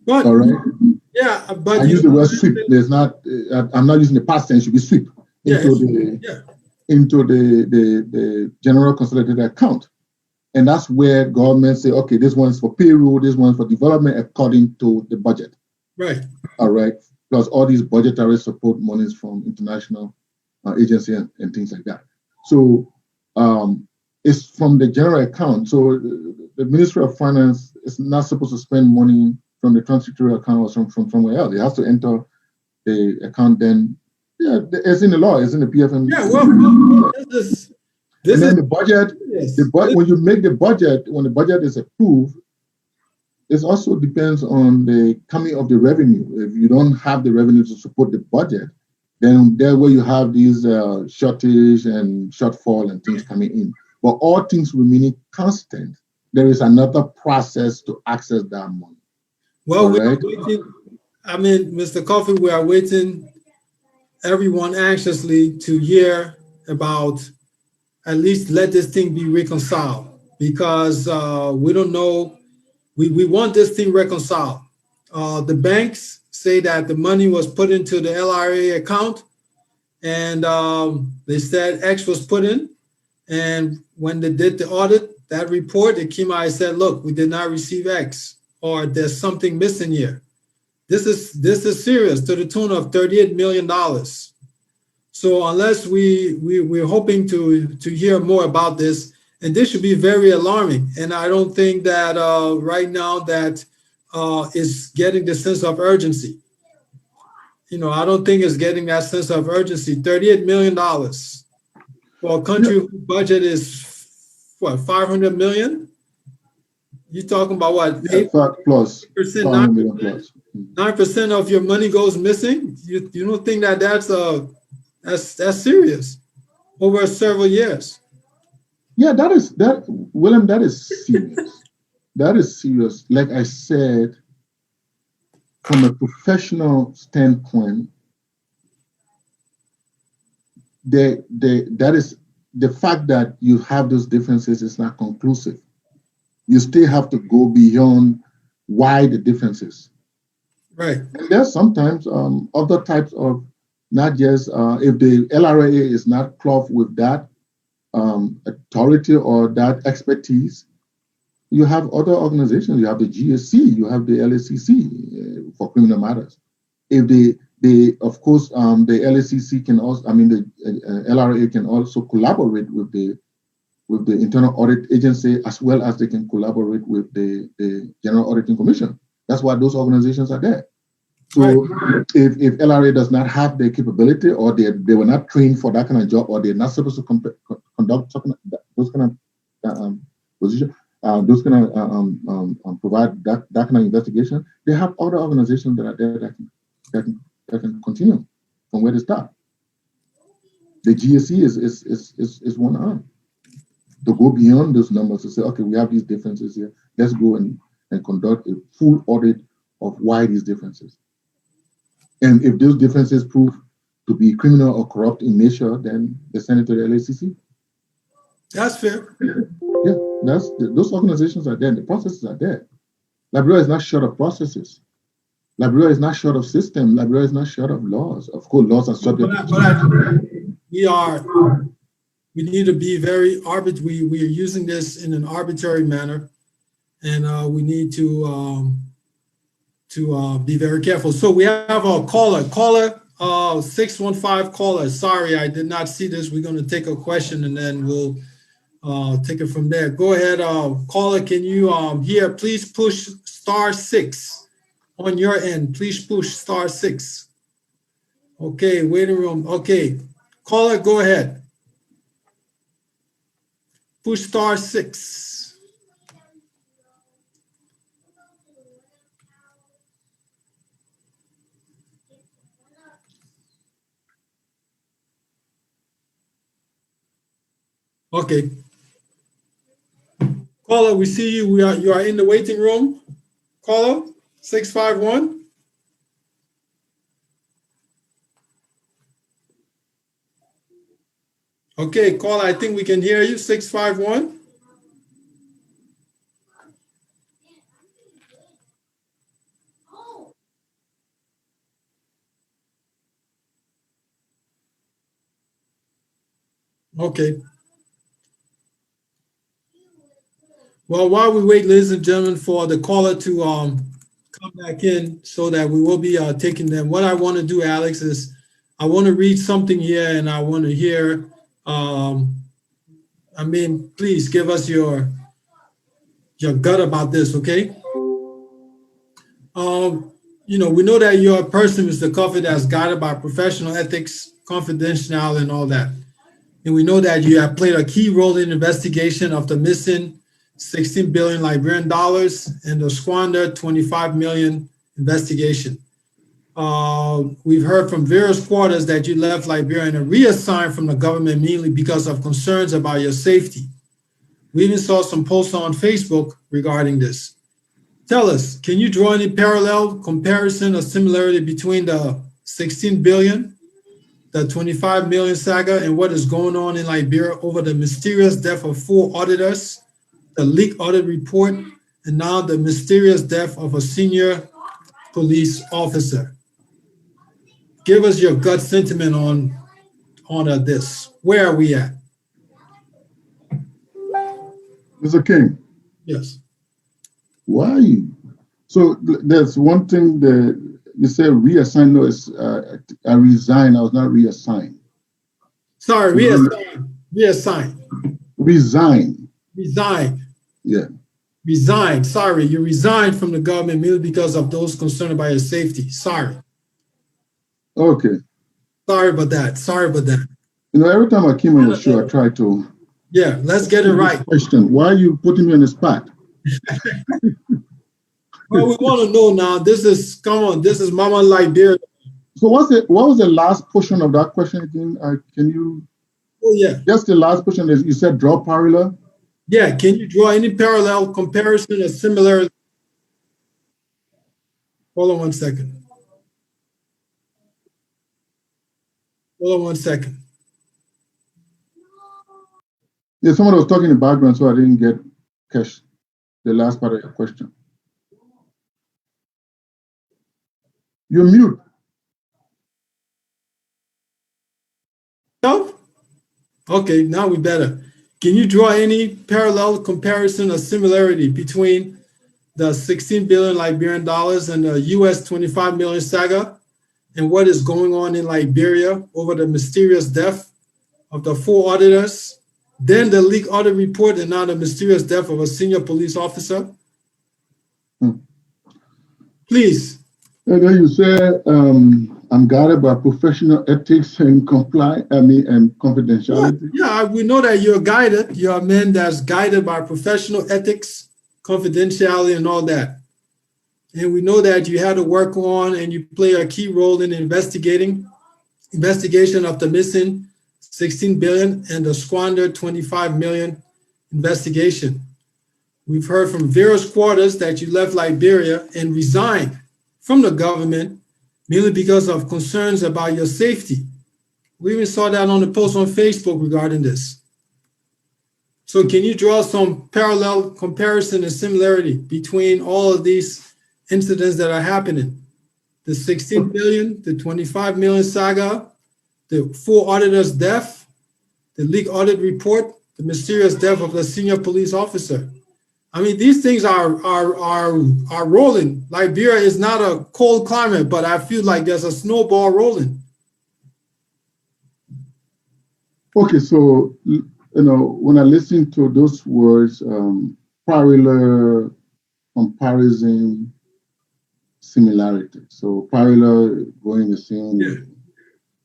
But, all right. Yeah, but I use the word sweep. There's not. I'm not using the past tense. It should be sweep into the general consolidated account, and that's where government say, okay, this one's for payroll, this one's for development according to the budget. Right. All right. Plus all these budgetary support monies from international agency and things like that. So it's from the general account. So the Ministry of Finance is not supposed to spend money from the transitory account or from somewhere else. It has to enter the account then, yeah, it's in the law, it's in the PFM. Yeah, well, this and then is the budget, yes. when you make the budget, when the budget is approved, it also depends on the coming of the revenue. If you don't have the revenue to support the budget, then there where you have these shortage and shortfall and things coming in. But all things remaining constant, there is another process to access that money. Well, we are Correct? waiting. I mean, Mr. Coffee, we are waiting everyone anxiously to hear about, at least let this thing be reconciled, because we don't know. We want this thing reconciled. The banks say that the money was put into the LRA account, and they said X was put in. And when they did the audit, that report, it came out and said, look, we did not receive X, or there's something missing here. This is serious, to the tune of $38 million. So unless we're hoping to hear more about this, and this should be very alarming. And I don't think that right now that is getting the sense of urgency. You know, I don't think it's getting that sense of urgency. $38 million for a country whose budget is what, 500 million? You're talking about what? Yeah, 5 plus, 500 million 9%, plus. 9% of your money goes missing. You don't think that that's serious over several years? Yeah, William, that is serious. That is serious. Like I said, from a professional standpoint, that is the fact that you have those differences is not conclusive. You still have to go beyond why the differences. Right. And there's sometimes other types of, not just if the LRA is not clothed with that authority or that expertise, you have other organizations. You have the GSC, you have the LACC for criminal matters. If of course, the LACC can also, the LRA can also collaborate with the Internal Audit Agency, as well as they can collaborate with the General Auditing Commission. That's why those organizations are there. So right. if LRA does not have the capability, or they were not trained for that kind of job, or they're not supposed to conduct those kind of position, those kind of provide that kind of investigation, they have other organizations that are there that can continue from where they start. The GSC is one arm to go beyond those numbers to say, okay, we have these differences here. Let's go and conduct a full audit of why these differences. And if those differences prove to be criminal or corrupt in nature, then they send it to the LACC. That's fair. Yeah, those organizations are there. The processes are there. Liberia is not short of processes. Liberia is not short of system. Liberia is not short of laws. Of course, laws are subject to we need to be very arbitrary. We are using this in an arbitrary manner, and we need to be very careful. So we have a caller 615 caller. Sorry, I did not see this. We're going to take a question and then we'll take it from there. Go ahead, caller. Can you hear? Please push *6 on your end. Please push *6. Okay, waiting room. Okay, caller, go ahead. Push *6. Okay. Caller, we see you. You are in the waiting room. Caller, 651. Okay, caller, I think we can hear you. 651. Okay. Well, while we wait, ladies and gentlemen, for the caller to come back in so that we will be taking them, what I want to do, Alex, is I want to read something here and I want to hear, please give us your gut about this, okay? we know that you're a person, Mr. Cuffy, that's guided by professional ethics, confidentiality, and all that. And we know that you have played a key role in the investigation of the missing 16 billion Liberian dollars and the squandered 25 million investigation. We've heard from various quarters that you left Liberia and reassigned from the government mainly because of concerns about your safety. We even saw some posts on Facebook regarding this. Tell us, can you draw any parallel, comparison, or similarity between the 16 billion, the 25 million saga, and what is going on in Liberia over the mysterious death of 4 auditors, the leaked audit report, and now the mysterious death of a senior police officer? Give us your gut sentiment on this. Where are we at? Mr. King. Yes. Why? So there's one thing that you say reassigned. No, it's I resigned. I was not reassigned. Sorry, reassigned. Resign. Resigned. Yeah. Resigned. Sorry, you resigned from the government merely because of those concerned about your safety. Sorry. Okay. Sorry about that. Every time I came on the show, I try to. Yeah, let's get it right. Question: why are you putting me on the spot? Well, we want to know now. This is Mama Liberia. So what was the last portion of that question again? Can you? Oh yeah. Just the last portion is you said draw parallel. Yeah. Can you draw any parallel, comparison, or similar? Hold on one second. Yeah, someone was talking in the background, so I didn't catch the last part of your question. You're mute. No? Okay, now we better. Can you draw any parallel, comparison, or similarity between the 16 billion Liberian dollars and the US 25 million saga and what is going on in Liberia over the mysterious death of the 4 auditors, then the leaked audit report, and now the mysterious death of a senior police officer? Please. And then you say, I'm guided by professional ethics and confidentiality. Yeah, we know that you're guided. You're a man that's guided by professional ethics, confidentiality, and all that. And we know that you had to work on and you play a key role in investigation of the missing 16 billion and the squandered 25 million investigation. We've heard from various quarters that you left Liberia and resigned from the government merely because of concerns about your safety. We even saw that on the post on Facebook regarding this. So can you draw some parallel, comparison, and similarity between all of these incidents that are happening? The 16 billion, the 25 million saga, the 4 auditors' death, the leaked audit report, the mysterious death of the senior police officer. I mean, these things are rolling. Liberia is not a cold climate, but I feel like there's a snowball rolling. Okay, so when I listen to those words, parallel, comparison, similarity. So parallel going the same,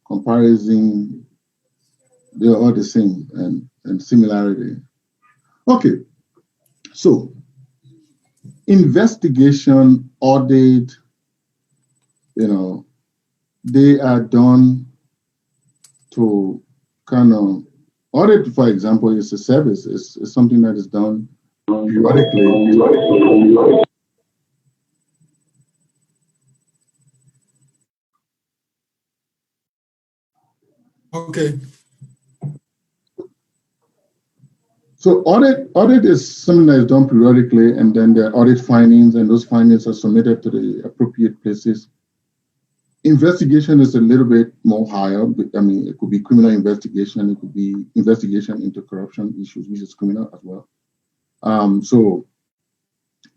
comparison, they're all the same, and similarity. Okay, so investigation, audit, they are done to kind of audit, for example, is a service. It's something that is done periodically. Okay. So audit is something that is done periodically, and then there are audit findings, and those findings are submitted to the appropriate places. Investigation is a little bit more higher. I mean, it could be criminal investigation, it could be investigation into corruption issues, which is criminal as well. So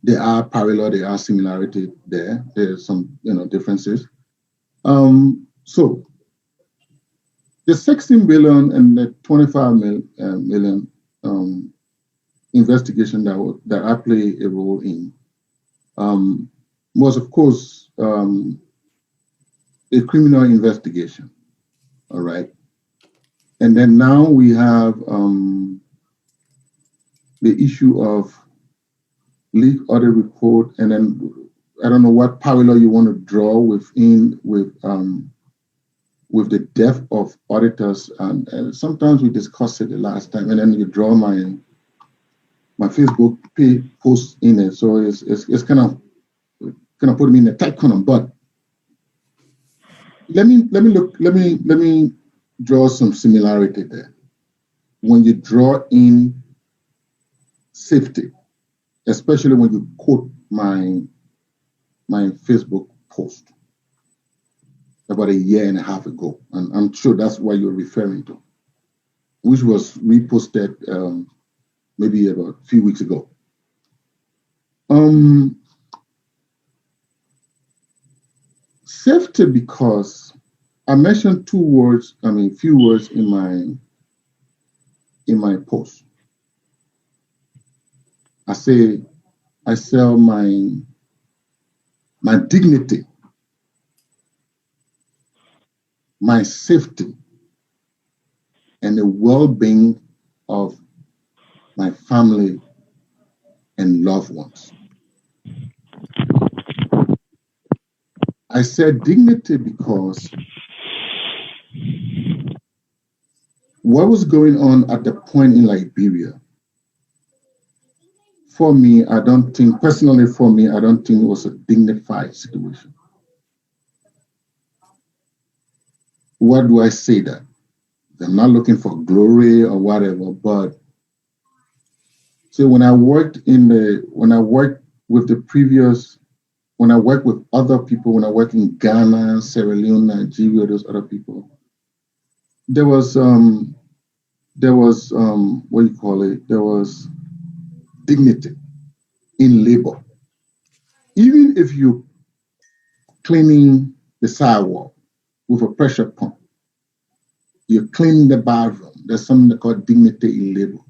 there are parallel, there are similarity there. There's some differences. So the 16 billion and the 25 million investigation that I play a role in was, of course, a criminal investigation. All right. And then now we have the issue of leak audit report, and then I don't know what parallel you want to draw with the death of auditors, and sometimes we discussed it the last time, and then you draw my Facebook post in it, so it's kind of put me in a tight corner. But let me draw some similarity there. When you draw in safety, especially when you quote my Facebook post about a year and a half ago, and I'm sure that's what you're referring to, which was reposted maybe about a few weeks ago. Safety, because I mentioned few words in my post. I say I sell my dignity, my safety, and the well-being of my family and loved ones. I said dignity because what was going on at the point in Liberia, for me, I don't think it was a dignified situation. Why do I say that? I'm not looking for glory or whatever, but see, when I worked with other people, when I worked in Ghana, Sierra Leone, Nigeria, those other people, there was dignity in labor. Even if you cleaning the sidewalk with a pressure pump, you're cleaning the bathroom, there's something called dignity in labor.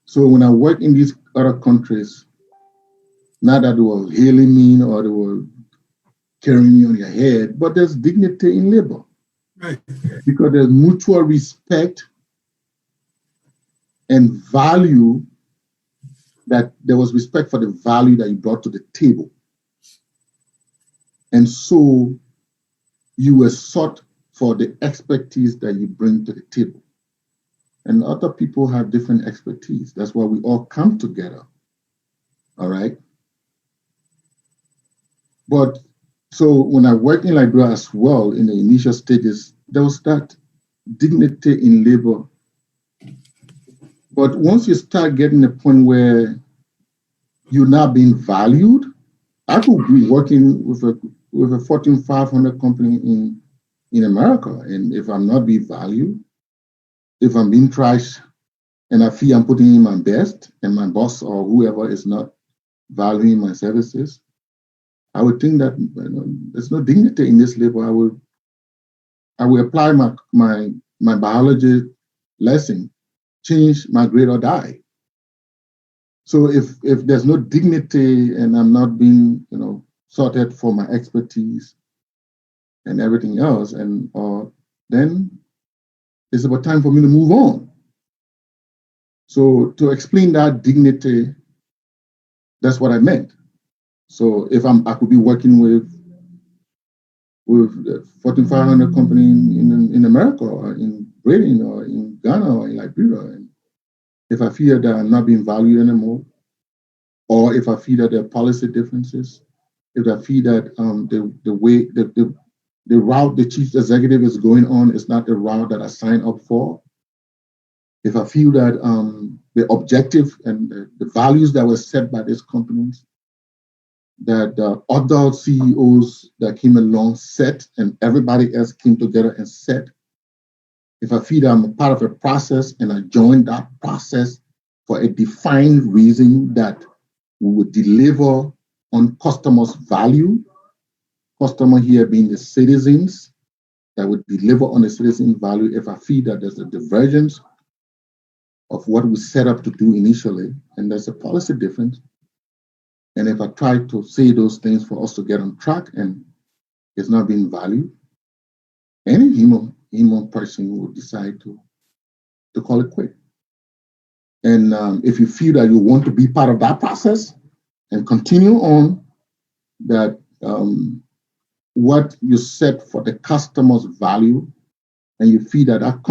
So when I work in these other countries, not that they were hailing me or they were carrying me on their head, but there's dignity in labor. Right. Because there's mutual respect and value, that there was respect for the value that you brought to the table. And so you were sought for the expertise that you bring to the table. And other people have different expertise. That's why we all come together. All right. But so when I worked in Liberia as well, in the initial stages, there was that dignity in labor. But once you start getting a point where you're not being valued, I could be working with a Fortune 500 company in America, and if I'm not being valued, if I'm being trashed, and I feel I'm putting in my best, and my boss or whoever is not valuing my services, I would think that there's no dignity in this labor. I will apply my biology lesson, change my grade or die. So if there's no dignity and I'm not being sorted for my expertise and everything else, then it's about time for me to move on. So to explain that dignity, that's what I meant. So if I could be working with the Fortune 500 company in America or in Britain or in Ghana or in Liberia, and if I feel that I'm not being valued anymore, or if I feel that there are policy differences, if I feel that the route the chief executive is going on is not the route that I signed up for, if I feel that the objective and the values that were set by these companies, that other CEOs that came along set and everybody else came together and set, if I feel that I'm a part of a process and I joined that process for a defined reason that we would deliver on customers' value, customer here being the citizens, that would deliver on the citizen value, if I feel that there's a divergence of what we set up to do initially, and there's a policy difference, And if I try to say those things for us to get on track and it's not being valued, any human person will decide to call it quit. And if you feel that you want to be part of that process and continue on, that what you set for the customer's value, and you feel that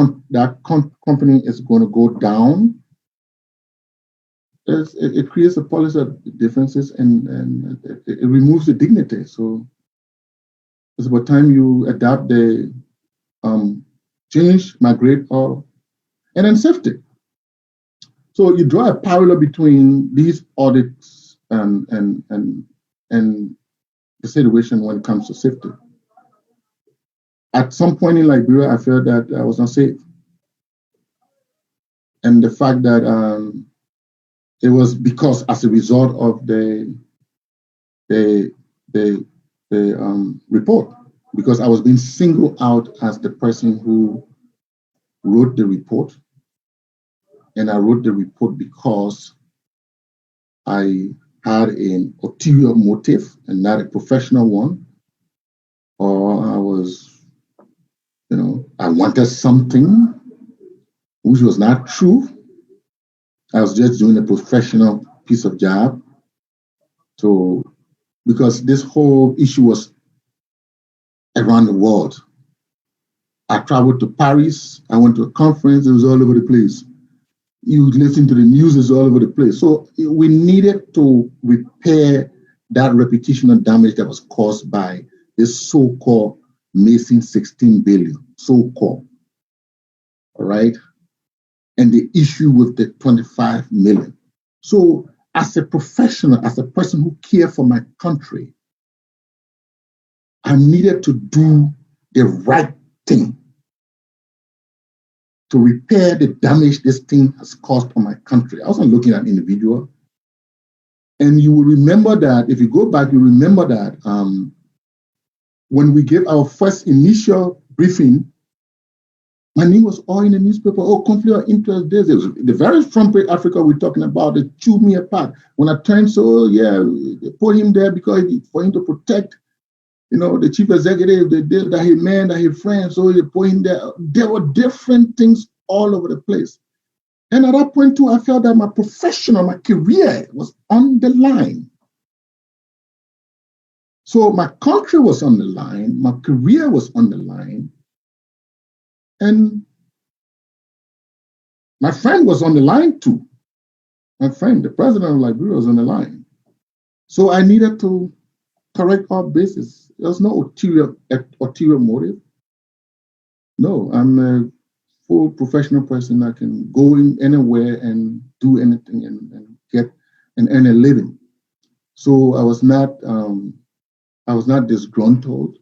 company is going to go down, it creates a policy of differences, and it removes the dignity. So it's about time you adapt the change, migrate, and then safety. So you draw a parallel between these audits and the situation when it comes to safety. At some point in Liberia, I felt that I was not safe. And the fact that it was because as a result of the report, because I was being singled out as the person who wrote the report. And I wrote the report because I had an ulterior motive and not a professional one. Or I was, I wanted something which was not true. I was just doing a professional piece of job. So, because this whole issue was around the world. I traveled to Paris. I went to a conference. It was all over the place. You listen to the news, it's all over the place. So we needed to repair that reputational damage that was caused by this so-called missing 16 billion, so-called, all right? And the issue with the 25 million. So as a professional, as a person who cares for my country, I needed to do the right thing to repair the damage this thing has caused on my country. I wasn't looking at individual. And you will remember that, if you go back, you remember that when we gave our first initial briefing, my name was all in the newspaper. Oh, conflict of interest. This is the very front page Africa we're talking about. They chewed me apart. When I turned, so yeah, they put him there because for him to protect, the chief executive, that he man, that he friend, so they put him there. There were different things all over the place. And at that point too, I felt that my career was on the line. So my country was on the line, my career was on the line, and my friend was on the line too. My friend, the president of Liberia, was on the line. So I needed to correct our basis. There was no ulterior motive. No, I'm a full professional person that can go in anywhere and do anything and get and earn a living. So I was not disgruntled.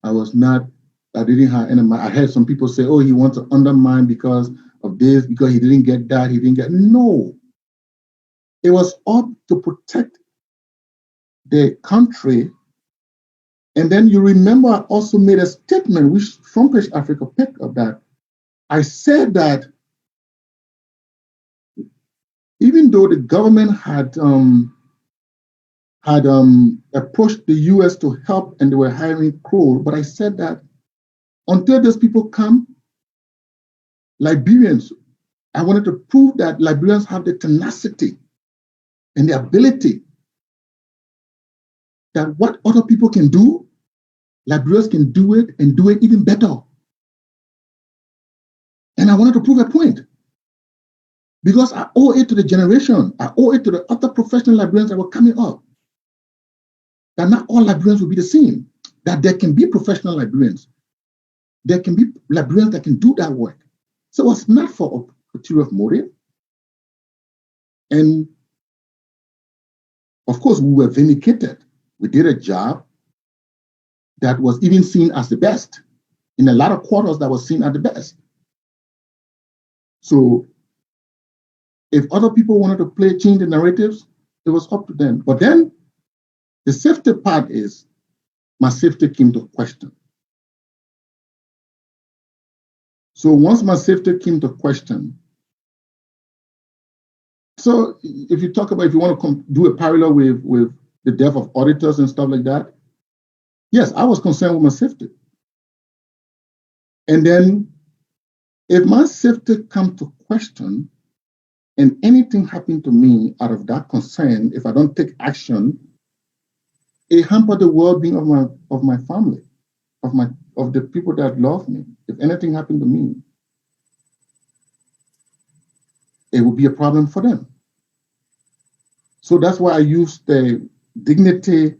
I didn't have any. I heard some people say, "Oh, he wants to undermine because of this, because he didn't get that, he didn't get." No, it was up to protect the country. And then you remember I also made a statement, which Front Page Africa picked up, that I said that even though the government had approached the US to help and they were hiring crew, but I said that until those people come, Liberians, I wanted to prove that Liberians have the tenacity and the ability that what other people can do, Liberians can do it and do it even better. And I wanted to prove a point because I owe it to the generation, I owe it to the other professional Liberians that were coming up, that not all Liberians will be the same, that there can be professional Liberians, there can be Liberians that can do that work. So it was not for ulterior motive. And of course, we were vindicated. We did a job that was even seen as the best. In a lot of quarters, that was seen as the best. So if other people wanted to change the narratives, it was up to them. But then the safety part is, my safety came to question. So once my safety came to question, So if you talk about, if you want to do a parallel with the death of auditors and stuff like that, yes, I was concerned with my safety. And then if my safety come to question and anything happened to me out of that concern, if I don't take action, it hampered the well-being of my family, of the people that love me. If anything happened to me, it would be a problem for them. So that's why I use the dignity,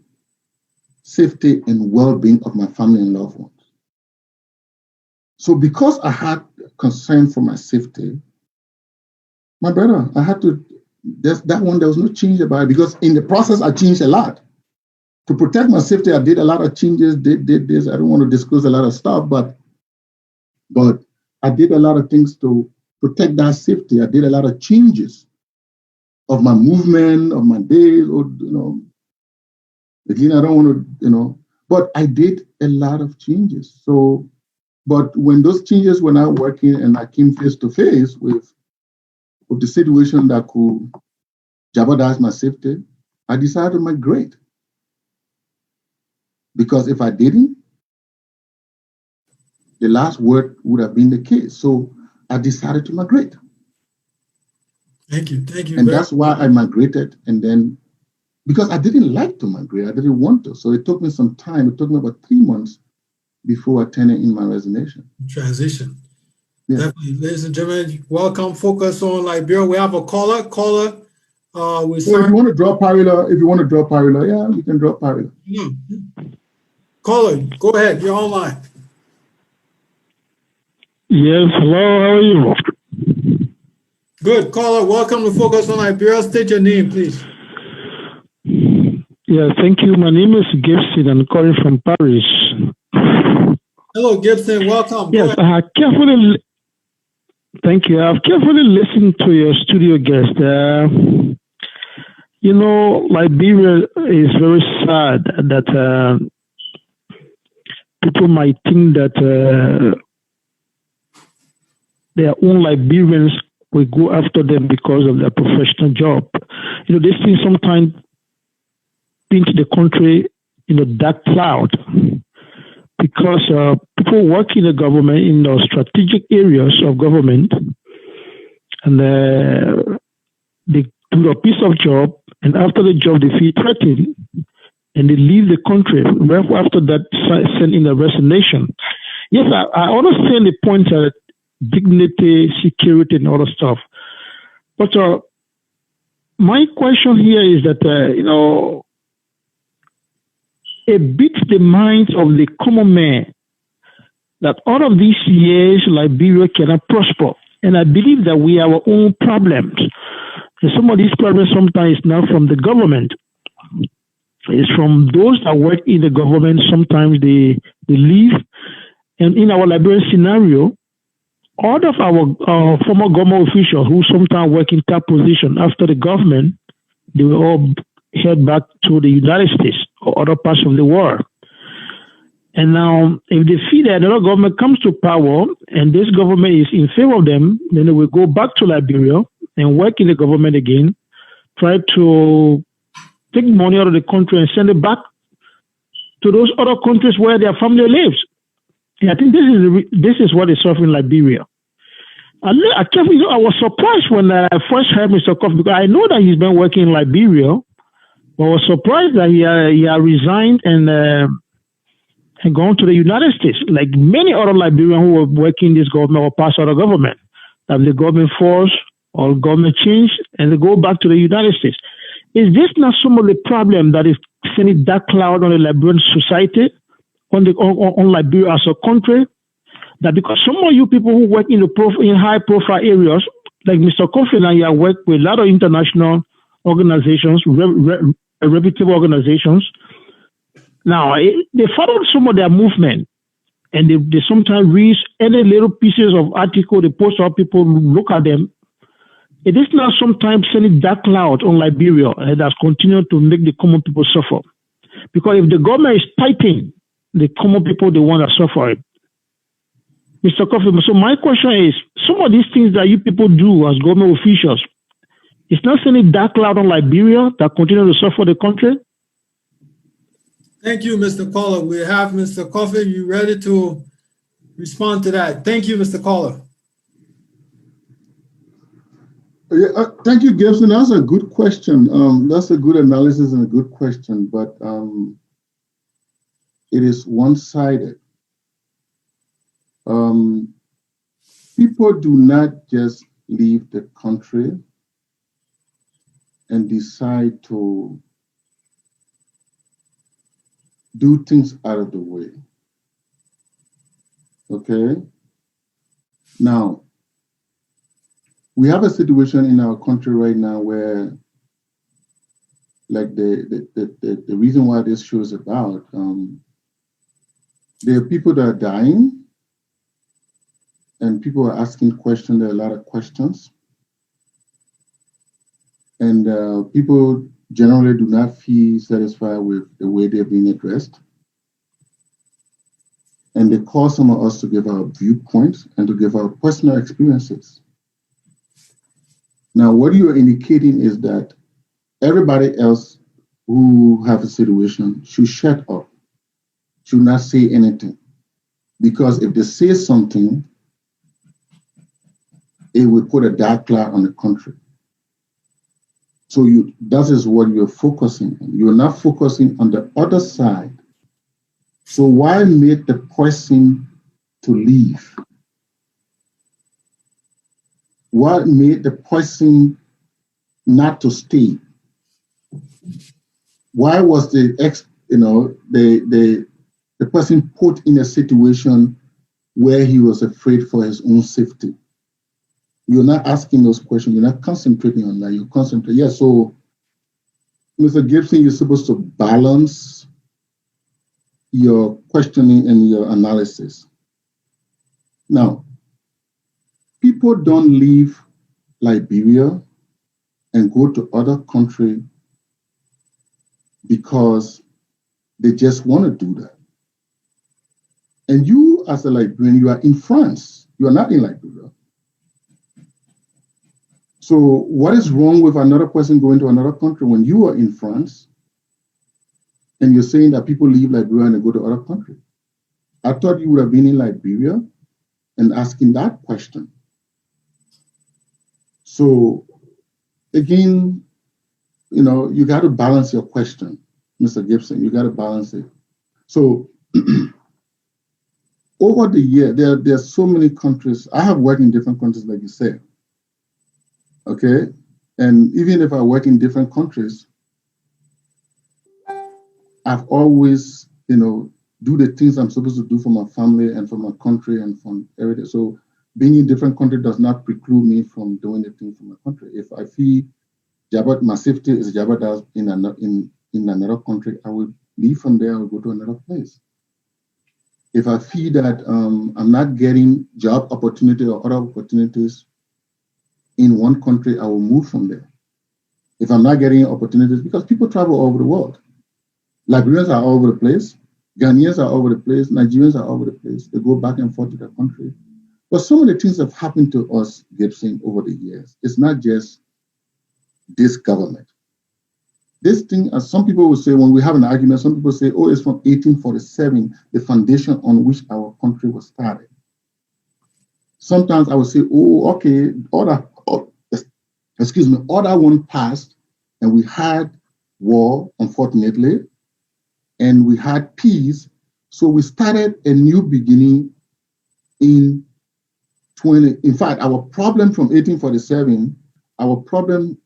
safety, and well-being of my family and loved ones. So because I had concern for my safety, my brother, I had to, that one, there was no change about it, because in the process, I changed a lot. To protect my safety, I did a lot of changes, did this. I don't want to disclose a lot of stuff, but I did a lot of things to protect that safety. I did a lot of changes of my movement, of my days, or, again, I don't want to, but I did a lot of changes. So, but when those changes were not working and I came face to face with the situation that could jeopardize my safety, I decided to migrate. Because if I didn't, the last word would have been the case. So I decided to migrate. Thank you. And that's why I migrated. And then, because I didn't like to migrate, I didn't want to. So it took me some time. It took me about 3 months before I turned in my resignation. Transition. Yeah. Definitely. Ladies and gentlemen, welcome. Focus on Liberia. We have a caller. So if you want to draw parallel, yeah, you can draw parallel. Yeah. Caller, go ahead. You're online. Yes, hello, how are you? Good. Caller, welcome to Focus on Liberia. State your name, please. Yeah, thank you. My name is Gibson. I'm calling from Paris. Hello, Gibson. Welcome. Yes, thank you. I've carefully listened to your studio guest. Liberia is very sad that people might think that their own Liberians will go after them because of their professional job. This thing sometimes paint the country in a dark cloud, because people work in the government, in the strategic areas of government, and they do a piece of job, and after the job they feel threatened, and they leave the country. Right after that, send in a resignation. Yes, I understand the point that dignity, security, and all the stuff. But my question here is that, it beats the minds of the common man that all of these years, Liberia cannot prosper. And I believe that we have our own problems. And some of these problems sometimes is not from the government. It's from those that work in the government. Sometimes they leave. And in our Liberian scenario, all of our former government officials who sometimes work in top position after the government, they will all head back to the United States or other parts of the world. And now, if they feel that another government comes to power and this government is in favor of them, then they will go back to Liberia and work in the government again, try to take money out of the country and send it back to those other countries where their family lives. And I think this is what is suffering Liberia. I was surprised when I first heard Mr. Cuffy, because I know that he's been working in Liberia, but I was surprised that he had resigned and gone to the United States, like many other Liberians who were working in this government or past other government. That the government force or government change and they go back to the United States. Is this not some of the problem that is sending that cloud on the Liberian society, on Liberia as a country? That because some of you people who work in high profile areas, like Mr. Cuffy and I work with a lot of international organizations, reputable organizations. Now, they follow some of their movement, and they sometimes read any little pieces of article they post out, people look at them. It is not sometimes sending dark cloud on Liberia, and that's continued to make the common people suffer. Because if the government is fighting, the common people, the one that suffer it. Mr. Cuffy, so my question is, some of these things that you people do as government officials, It's not any dark cloud on Liberia that continue to suffer the country. Thank you, Mr. Caller. We have Mr. Cuffy. You ready to respond to that? Thank you, Mr. Caller. Yeah, thank you, Gibson. That's a good question. That's a good analysis and a good question, but it is one-sided. People do not just leave the country and decide to do things out of the way. Okay? Now, we have a situation in our country right now where, like the reason why this show is about, there are people that are dying, and people are asking questions. There are a lot of questions. And people generally do not feel satisfied with the way they're being addressed. And they call some of us to give our viewpoints and to give our personal experiences. Now, what you're indicating is that everybody else who have a situation should shut up, should not say anything. Because if they say something, it will put a dark cloud on the country. So that is what you're focusing on. You're not focusing on the other side. So why make the person to leave? What made the person not to stay? Why was the person put in a situation where he was afraid for his own safety? You're not asking those questions. You're not concentrating on that. You're concentrating. Yeah, so, Mr. Gibson, you're supposed to balance your questioning and your analysis. Now, people don't leave Liberia and go to other countries because they just want to do that. And you, as a Liberian, you are in France. You are not in Liberia. So what is wrong with another person going to another country when you are in France and you're saying that people leave Liberia and they go to other countries? I thought you would have been in Liberia and asking that question. So again, you got to balance your question, Mr. Gibson. You got to balance it. So over the year, there are so many countries. I have worked in different countries, like you said. Okay, and even if I work in different countries, I've always, do the things I'm supposed to do for my family and for my country and from everything. So being in different countries does not preclude me from doing the things for my country. If I feel my safety is jeopardized in another country, I will leave from there. I will go to another place. If I feel that I'm not getting job opportunity or other opportunities in one country, I will move from there. If I'm not getting opportunities, because people travel all over the world. Liberians are all over the place. Ghanaians are all over the place. Nigerians are all over the place. They go back and forth to their country. But some of the things have happened to us, Gibson, over the years. It's not just this government. This thing, as some people will say, when we have an argument, some people say, oh, it's from 1847, the foundation on which our country was started. Sometimes I would say, oh, okay, order one passed, and we had war, unfortunately, and we had peace. So we started a new beginning in fact, our problem from 1847, our problem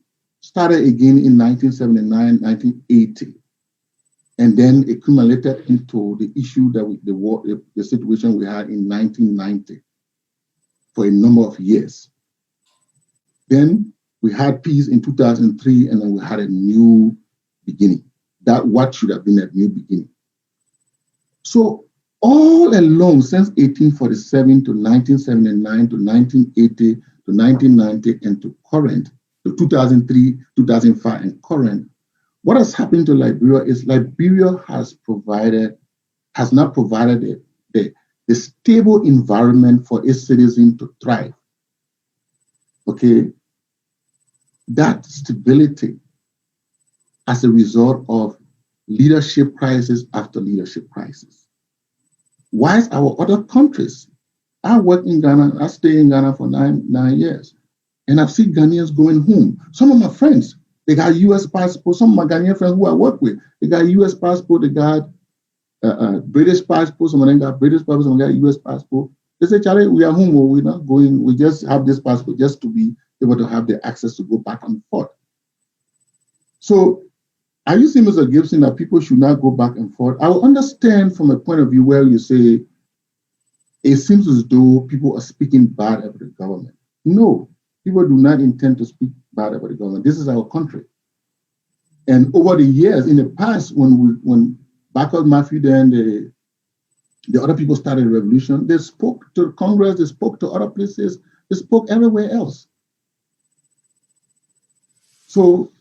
started again in 1979, 1980, and then accumulated into the issue that the situation we had in 1990 for a number of years. Then we had peace in 2003, and then we had a new beginning. That what should have been a new beginning. So all along, since 1847 to 1979 to 1980 to 1990 and to current, to 2003, 2005 and current, what has happened to Liberia is Liberia has not provided the stable environment for its citizens to thrive. Okay. that stability as a result of leadership crisis after leadership crisis. Whilst our other countries, I work in Ghana, I stay in Ghana for nine years, and I've seen Ghanaians going home. Some of my friends, they got US passport. Some of my Ghanaian friends who I work with, they got US passport, they got British passport, some of them got British passport, some of them got US passport. They say, Charlie, we are home, or we're not going, we just have this passport just to be able to have the access to go back and forth. So are you saying, Mr. Gibson, that people should not go back and forth? I will understand from a point of view where you say it seems as though people are speaking bad about the government. No, people do not intend to speak bad about the government. This is our country. And over the years, in the past, when Bacchus Matthew, then the other people started the revolution, they spoke to Congress, they spoke to other places, they spoke everywhere else. So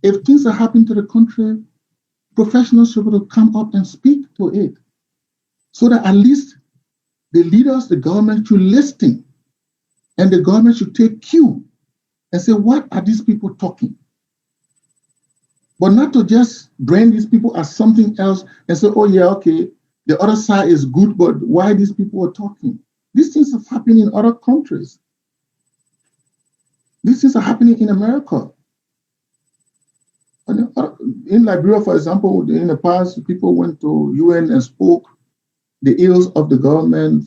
if things are happening to the country, professionals should be able to come up and speak to it so that at least the leaders, the government should listen, and the government should take cue and say, what are these people talking? But not to just brand these people as something else and say, oh yeah, okay, the other side is good, but why these people are talking? These things are happening in other countries. These things are happening in America. In Liberia, for example, in the past, people went to UN and spoke the ills of the government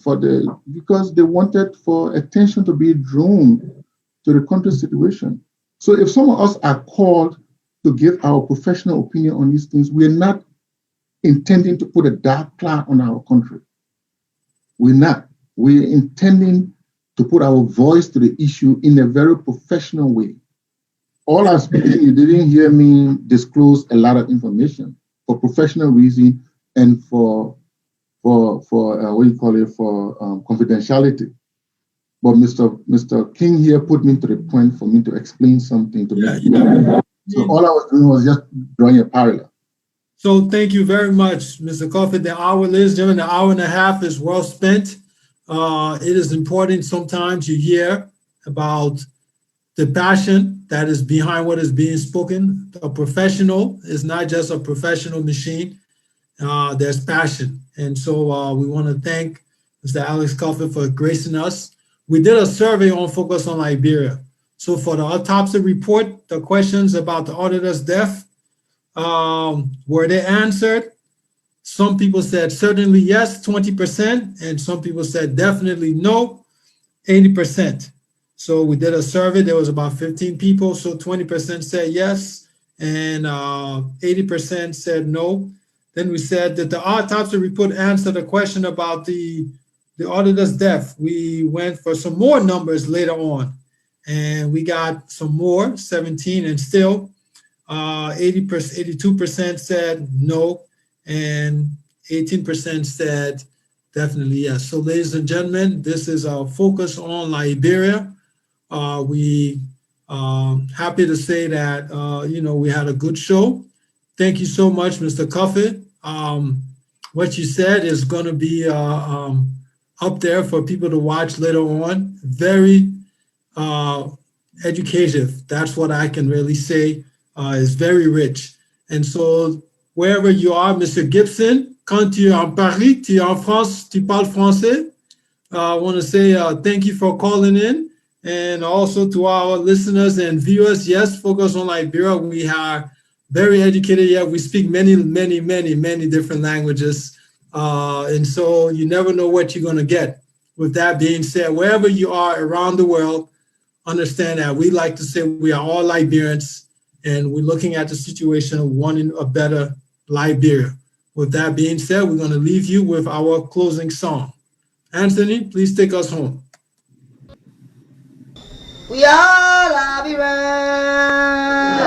because they wanted for attention to be drawn to the country's situation. So if some of us are called to give our professional opinion on these things, we're not intending to put a dark cloud on our country. We're not. We're intending to put our voice to the issue in a very professional way. All I'm speaking, you didn't hear me disclose a lot of information for professional reason and for confidentiality. But Mr. King here put me to the point for me to explain something to me. So all I was doing was just drawing a parallel. So thank you very much, Mr. Coffey. The hour, ladies and gentlemen, the hour and a half is well spent. It is important sometimes you hear about the passion that is behind what is being spoken. A professional is not just a professional machine. There's passion. And so we want to thank Mr. Alex Cuffy for gracing us. We did a survey on Focus on Liberia. So for the autopsy report, the questions about the auditor's death, were they answered? Some people said certainly yes, 20%, and some people said definitely no, 80%. So we did a survey, there was about 15 people, so 20% said yes, and 80% said no. Then we said that the autopsy report answered the question about the auditor's death. We went for some more numbers later on, and we got some more, 17, and still 82% said no, and 18% said definitely yes. So ladies and gentlemen, this is our Focus on Liberia. We happy to say that, we had a good show. Thank you so much, Mr. Cuffy. What you said is going to be up there for people to watch later on. Very educative. That's what I can really say. Is very rich. And so wherever you are, Mr. Gibson, quand tu es en Paris, tu es en France, tu parles français. I want to say thank you for calling in. And also to our listeners and viewers, yes, Focus on Liberia. We are very educated, yet we speak many different languages. And so you never know what you're going to get. With that being said, wherever you are around the world, understand that we like to say we are all Liberians, and we're looking at the situation of wanting a better Liberia. With that being said, we're going to leave you with our closing song. Anthony, please take us home. We are Liberians.